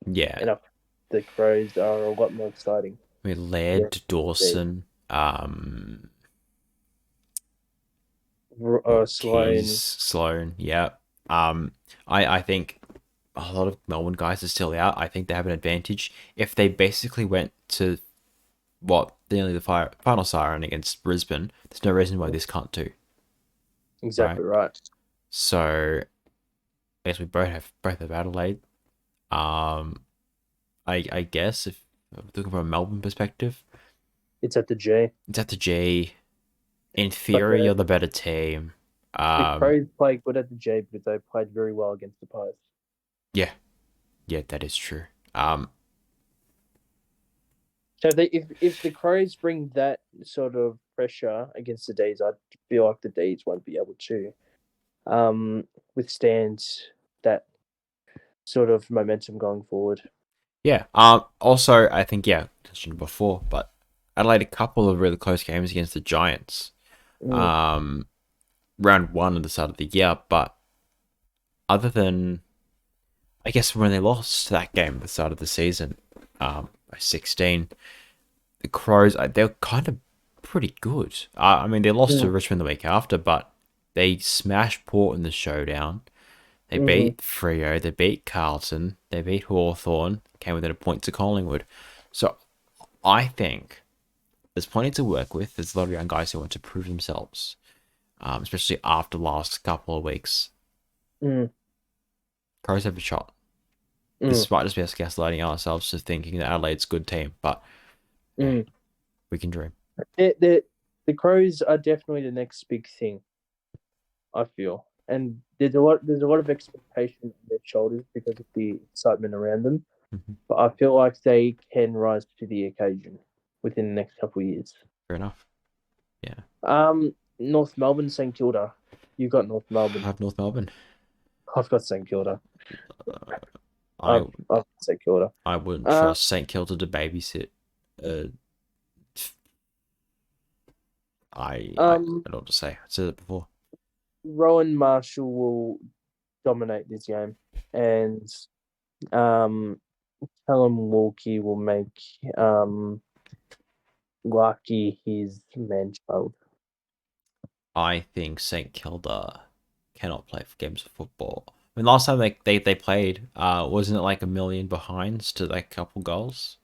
Yeah, and the Crows are a lot more exciting. We led Dawson, Sloan. Yeah. I think a lot of Melbourne guys are still out. I think they have an advantage if they basically went to the final siren against Brisbane. There's no reason why this can't do. Exactly right. So I guess we both have Adelaide. I guess if I'm looking from a Melbourne perspective, it's at the G. It's at the G. In theory, you're the better team. The Crows played good at the G, but they played very well against the Pies. Yeah, that is true. So if the Crows bring that sort of pressure against the D's, I feel like the D's won't be able to withstand that sort of momentum going forward. Yeah. Also, I think mentioned before, but Adelaide a couple of really close games against the Giants. Round one at the start of the year, but other than, I guess, when they lost that game at the start of the season, by 16, the Crows, they're kind of pretty good. I mean, they lost to Richmond the week after, but they smashed Port in the showdown. They beat Freo, they beat Carlton, they beat Hawthorn, came within a point to Collingwood. So I think there's plenty to work with. There's a lot of young guys who want to prove themselves, especially after the last couple of weeks. Crows have a shot. This might just be us gaslighting ourselves to thinking that Adelaide's a good team, but we can dream. The Crows are definitely the next big thing, I feel. And there's a lot of expectation on their shoulders because of the excitement around them. But I feel like they can rise to the occasion within the next couple of years. Fair enough. Yeah. North Melbourne, St Kilda. You got North Melbourne. I have North Melbourne. I've got St Kilda. I've got St Kilda. I wouldn't trust St Kilda to babysit. I don't know what to say. I said it before. Rowan Marshall will dominate this game, and Callum Walkie will make Lucky his man-child. I think St Kilda cannot play for games of football. I mean, last time they played, wasn't it like 1 million behinds to like a couple goals?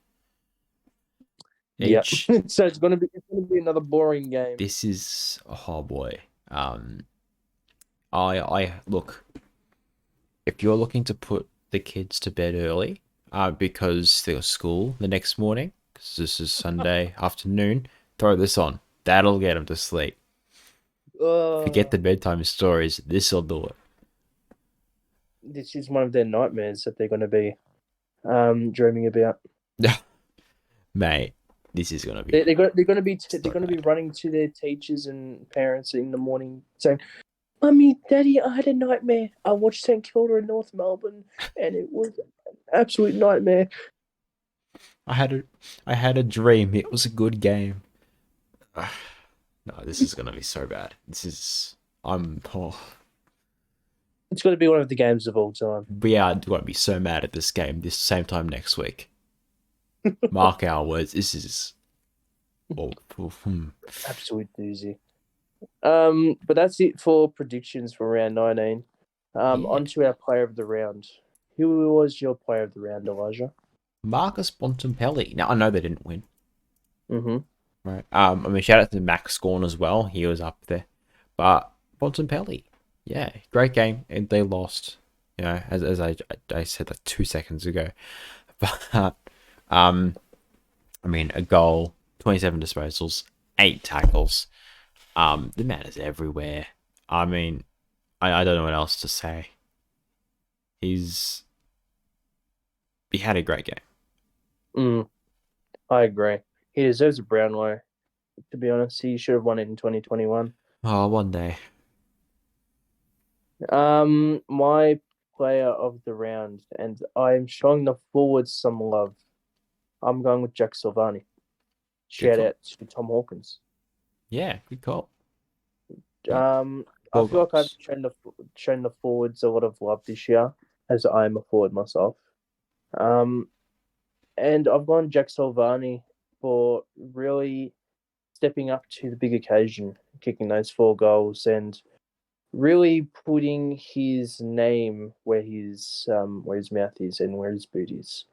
Yeah. So it's gonna be another boring game. This is boy. I look. If you're looking to put the kids to bed early, because they're school the next morning, because this is Sunday afternoon, throw this on. That'll get them to sleep. Forget the bedtime stories. This'll do it. This is one of their nightmares that they're going to be dreaming about. Mate, this is going to be. They're going to be running to their teachers and parents in the morning saying, "Mummy, Daddy, I had a nightmare. I watched St Kilda in North Melbourne, and it was an absolute nightmare. I had a dream. It was a good game." No, this is going to be so bad. It's going to be one of the games of all time. We are going to be so mad at this game this same time next week. Mark our words. This is absolute doozy. But that's it for predictions for round 19. On to our player of the round. Who was your player of the round, Elijah? Marcus Bontempelli. Now, I know they didn't win. Right. I mean, shout out to Max Scorn as well. He was up there. But Bontempelli, yeah, great game. And they lost, as I said like 2 seconds ago. But, I mean, a goal, 27 disposals, 8 tackles. The man is everywhere. I mean, I don't know what else to say. He had a great game. I agree. He deserves a Brownlow. To be honest, he should have won it in 2021. Oh, one day. My player of the round, and I'm showing the forwards some love. I'm going with Jack Silvani. Shout out to Tom Hawkins. Yeah, good call. I feel like I've shown the forwards a lot of love this year, as I am a forward myself. And I've gone Jack Silvani for really stepping up to the big occasion, kicking those 4 goals and really putting his name where his mouth is and where his boot is.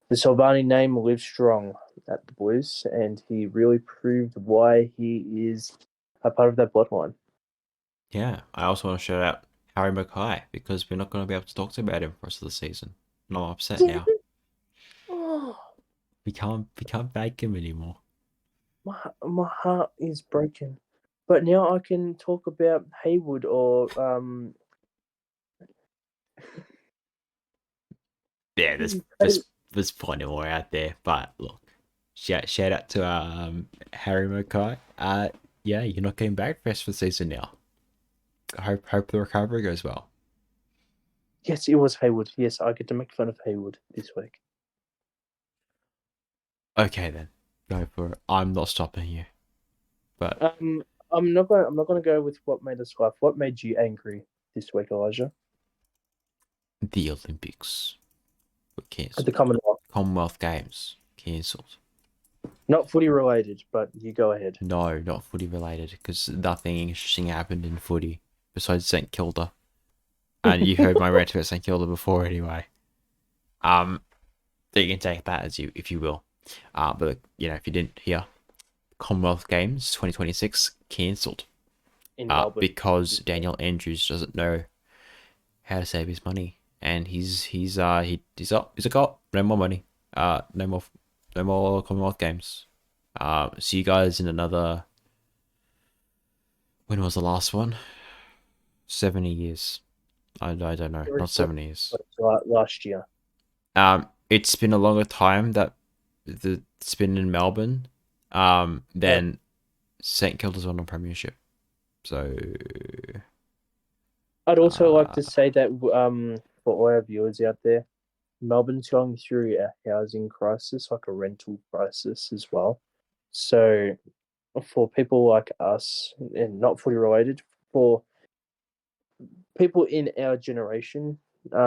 The Silvani name lives strong at the Blues, and he really proved why he is a part of that bloodline. Yeah, I also want to shout out Harry Mackay because we're not going to be able to talk about him for the rest of the season. And I'm upset now. We can't bake him anymore. My heart is broken. But now I can talk about Haywood or Yeah, there's plenty more out there. But look, shout out to Harry Mackay. Yeah, you're not getting back rest for the season now. Hope the recovery goes well. Yes, it was Haywood. Yes, I get to make fun of Haywood this week. Okay then, go for it. I'm not stopping you. But I'm not gonna go with what made us laugh. What made you angry this week, Elijah? the Olympics were At cancelled. the Commonwealth Games cancelled. Not footy related, but you go ahead. No, not footy related, because nothing interesting happened in footy besides St Kilda. And you heard my rant about St Kilda before anyway. So you can take that as if you will. But if you didn't hear, Commonwealth Games 2026 cancelled. In Melbourne. Because Daniel Andrews doesn't know how to save his money, and he's like, oh, no more money, no more Commonwealth Games. See you guys in another. When was the last one? 70 years. I don't know. Not 70 years. Last year. It's been a longer time that it's been in Melbourne. Than St Kilda's won on Premiership. So I'd also like to say that for all our viewers out there, Melbourne's going through a housing crisis, like a rental crisis as well. So for people like us, and not footy related, for people in our generation,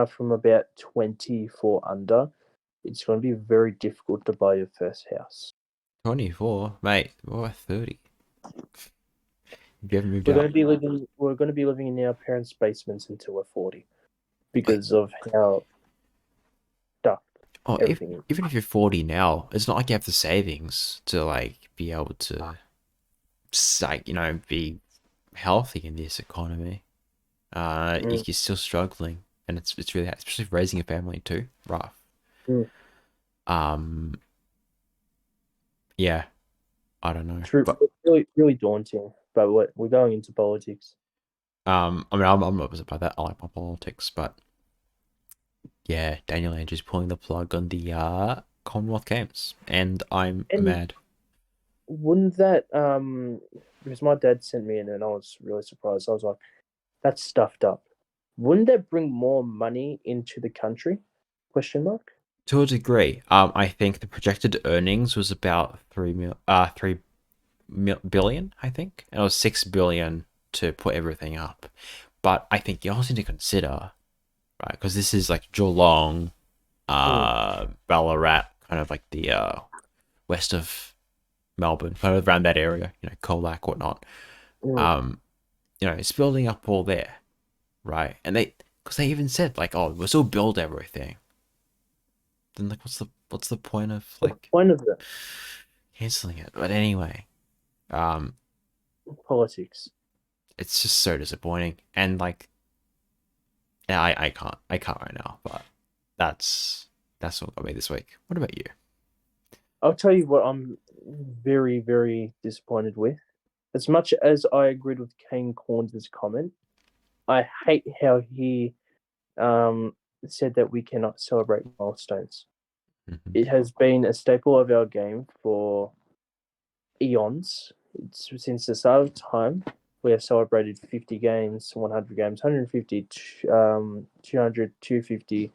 from about 24 under, it's going to be very difficult to buy your first house. 24, mate. What 30? You haven't moved We're out. going to be living in our parents' basements until we're 40 because of how stuck everything is. Even if you're 40 now, it's not like you have the savings to like be able to, like, be healthy in this economy. You're still struggling, and it's really hard, especially raising a family too. Rough. Yeah, I don't know. True, but really, really daunting. But we're going into politics. I'm not about that. I like my politics, but yeah, Daniel Andrews pulling the plug on the Commonwealth Games, and I'm mad. Wouldn't that because my dad sent me in and I was really surprised. I was like, that's stuffed up. Wouldn't that bring more money into the country? Question mark. To a degree, I think the projected earnings was about 3 billion, I think, and it was 6 billion to put everything up. But I think you also need to consider, right, because this is like Geelong, Ballarat, kind of like the west of Melbourne, kind of around that area, Colac, whatnot. It's building up all there, right? And because they even said like, oh, we'll still build everything. Then like, what's the point of like the point of it? Canceling it? But anyway, politics. It's just so disappointing, and like, yeah, I can't right now. But that's what got me this week. What about you? I'll tell you what I'm very, very disappointed with. As much as I agreed with Kane Corns' comment, I hate how he said that we cannot celebrate milestones. Mm-hmm. It has been a staple of our game for eons. It's since the start of time. We have celebrated 50 games, 100 games, 150, 200, 250,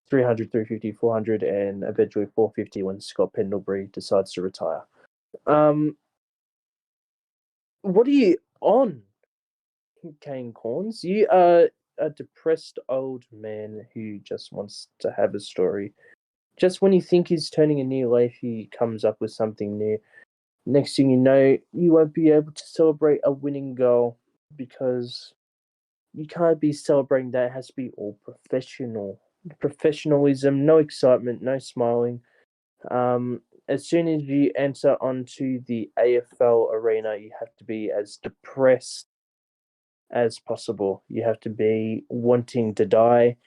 300, 350, 400, and eventually 450 when Scott Pendlebury decides to retire. What are you on, Kane Corns? You are a depressed old man who just wants to have a story. Just when you think he's turning a new leaf, he comes up with something new. Next thing you know, you won't be able to celebrate a winning goal because you can't be celebrating that. It has to be all professional. Professionalism, no excitement, no smiling. As soon as you enter onto the AFL arena, you have to be as depressed as possible. You have to be wanting to die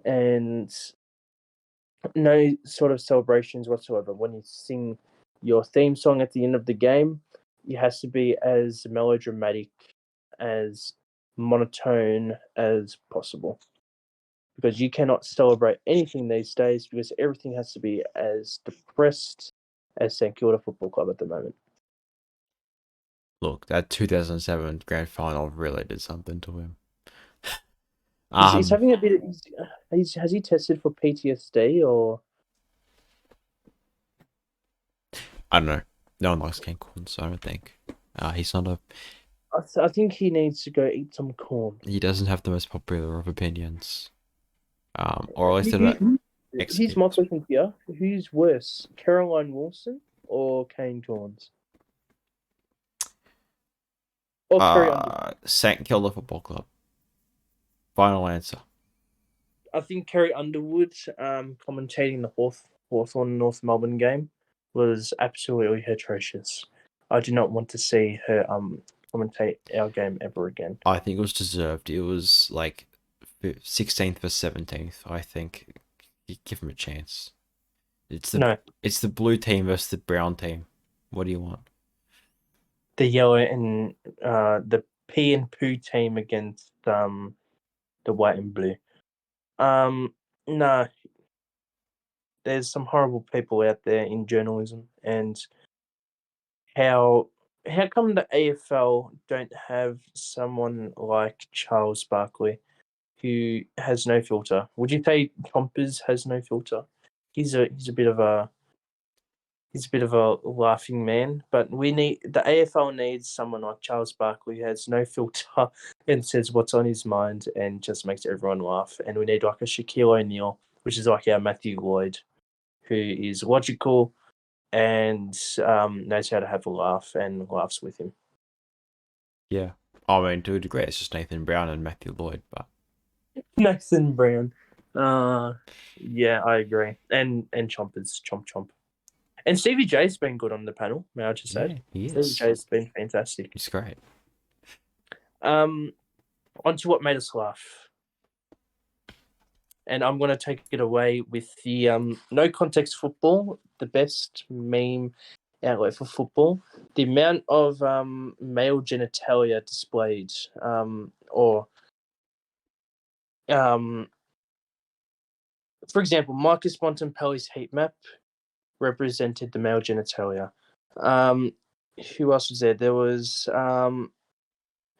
and no sort of celebrations whatsoever. When you sing your theme song at the end of the game, it has to be as melodramatic, as monotone as possible. Because you cannot celebrate anything these days because everything has to be as depressed as St Kilda Football Club at the moment. Look, that 2007 grand final really did something to him. He's having a bit. Has he tested for PTSD or? I don't know. No one likes canned corn, so I don't think. He's not a. I think he needs to go eat some corn. He doesn't have the most popular of opinions. Or at least they're not. Here's my question here: who's worse, Caroline Wilson or Kane Corns? Or Kerry Underwood? St Kilda Football Club. Final answer. I think Kerry Underwood, commentating the Hawthorn North Melbourne game, was absolutely atrocious. I do not want to see her commentate our game ever again. I think it was deserved. It was like 16th for 17th. I think you give him a chance. It's the blue team versus the brown team. What do you want? The yellow and the P and Poo team against the white and blue. No. There's some horrible people out there in journalism, and how come the AFL don't have someone like Charles Barkley who has no filter? Would you say Chompers has no filter? He's a bit of a laughing man, but the AFL needs someone like Charles Barkley who has no filter and says what's on his mind and just makes everyone laugh. And we need like a Shaquille O'Neal, which is like our Matthew Lloyd, who is logical and knows how to have a laugh and laughs with him. Yeah. I mean, to a degree, it's just Nathan Brown and Matthew Lloyd, but Nathan Brown. Yeah, I agree. And Chompers, Chomp. And Stevie J's been good on the panel, may I just say. he Stevie is. J's been fantastic. He's great. On to what made us laugh. And I'm going to take it away with the No Context Football, the best meme outlet for football. The amount of male genitalia displayed, for example, Marcus Bontempelli's heat map represented the male genitalia. Who else was there? There was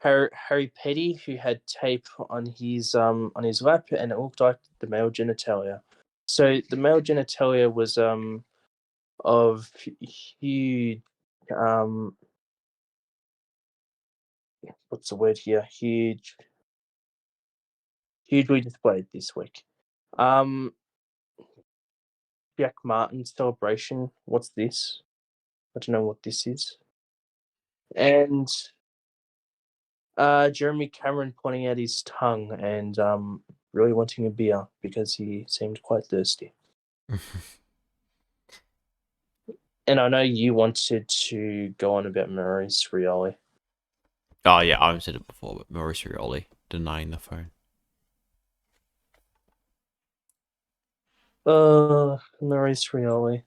Harry Petty, who had tape on his lap, and it looked like the male genitalia. So the male genitalia was of huge what's the word here? Hugely displayed this week. Jack Martin's celebration. What's this? I don't know what this is. And Jeremy Cameron pointing out his tongue and really wanting a beer because he seemed quite thirsty. And I know you wanted to go on about Maurice Rioli. Oh, yeah, I've said it before, but Maurice Rioli denying the phone. Maurice Rioli.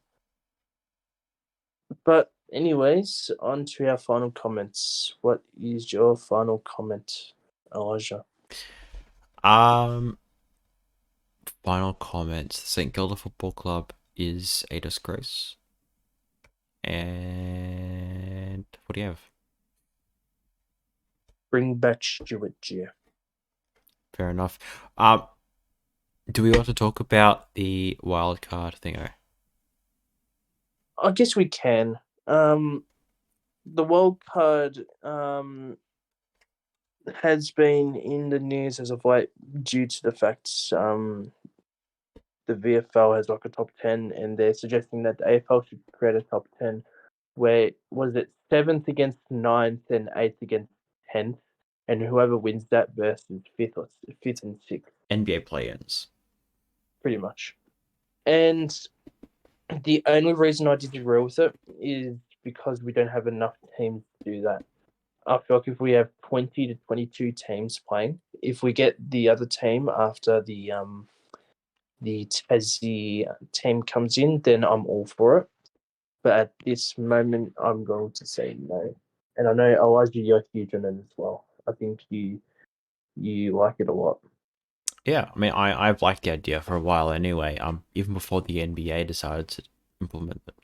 But anyways, on to our final comments. What is your final comment, Elijah? Final comments. The St Kilda Football Club is a disgrace. And what do you have? Bring back Stuart Gear. Fair enough. Do we want to talk about the wildcard thingo? I guess we can. The wildcard has been in the news as of late due to the fact the VFL has like a top 10 and they're suggesting that the AFL should create a top 10 where, was it 7th against 9th and 8th against 10th, and whoever wins that versus 5th and 6th. NBA play-ins. Pretty much. And the only reason I disagree with it is because we don't have enough teams to do that. I feel like if we have 20 to 22 teams playing, if we get the other team after the Tassie team comes in, then I'm all for it. But at this moment, I'm going to say no. And I know Elijah, you're huge on it as well. I think you like it a lot. Yeah, I mean, I've liked the idea for a while anyway. Even before the NBA decided to implement it.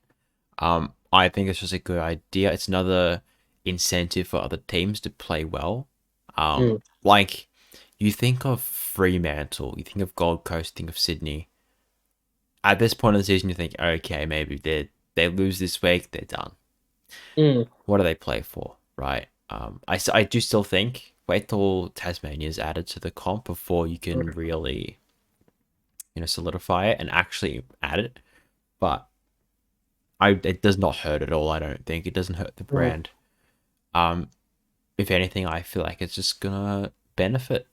I think it's just a good idea. It's another incentive for other teams to play well. Like you think of Fremantle, you think of Gold Coast, think of Sydney. At this point in the season, you think, okay, maybe they lose this week, they're done. What do they play for, right? I do still think wait till Tasmania's added to the comp before you can really, solidify it and actually add it. But it does not hurt at all. I don't think it doesn't hurt the brand. If anything, I feel like it's just gonna benefit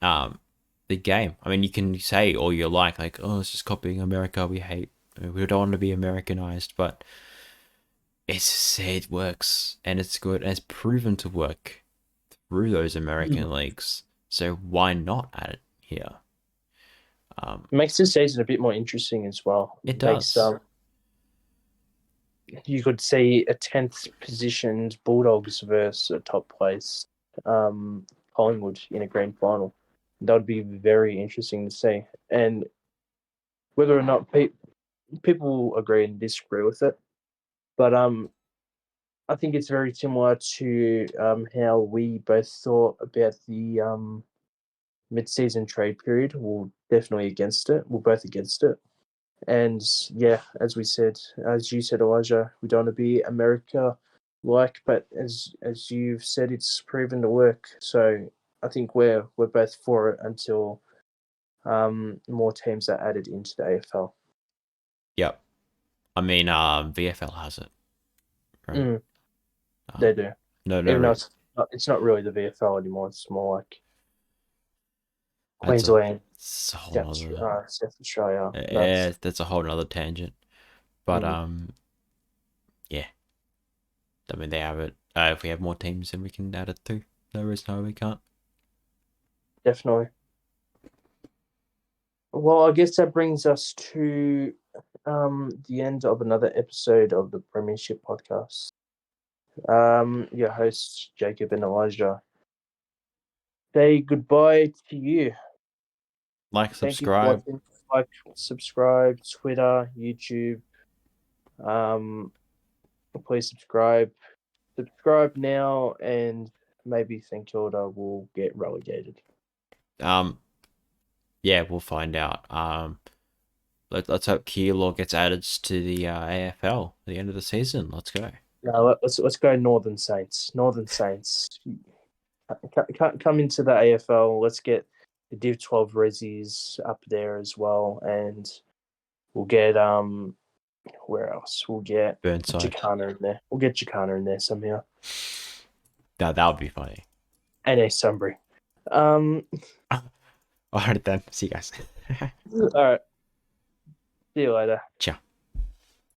the game. I mean, you can say all you like, oh, it's just copying America. We don't want to be Americanized, but it works and it's good and it's proven to work through those American leagues. So why not add it here? It makes this season a bit more interesting as well. It does. You could see a 10th positioned Bulldogs versus a top place Collingwood in a grand final. That would be very interesting to see. And whether or not people agree and disagree with it, but I think it's very similar to how we both thought about the mid-season trade period. We're definitely against it. We're both against it. And yeah, as you said, Elijah, we don't want to be America-like, but as you've said, it's proven to work. So I think we're both for it until more teams are added into the AFL. Yep. I mean, VFL has it. Right? They do. No, Even though it's not really the VFL anymore. It's more like Queensland, South Australia. Yeah, that's a whole other tangent. But yeah. I mean, they have it. If we have more teams, then we can add it too. No reason why we can't. Definitely. Well, I guess that brings us to the end of another episode of the Premiership Podcast. Your hosts, Jakob and Elijah, say goodbye to you. Subscribe. Like, subscribe, Twitter, YouTube. Please subscribe. Subscribe now, and maybe St Kilda will get relegated. Yeah, we'll find out. Let's hope Keilor gets added to the AFL at the end of the season. Let's go. No, let's go Northern Saints. Northern Saints, come into the AFL. Let's get the Div 12 Rezzies up there as well, and we'll get where else? We'll get Burnside. Jacana in there. We'll get Jacana in there somehow. That would be funny. And a Sunbury. All right then. See you guys. All right. See you later. Ciao.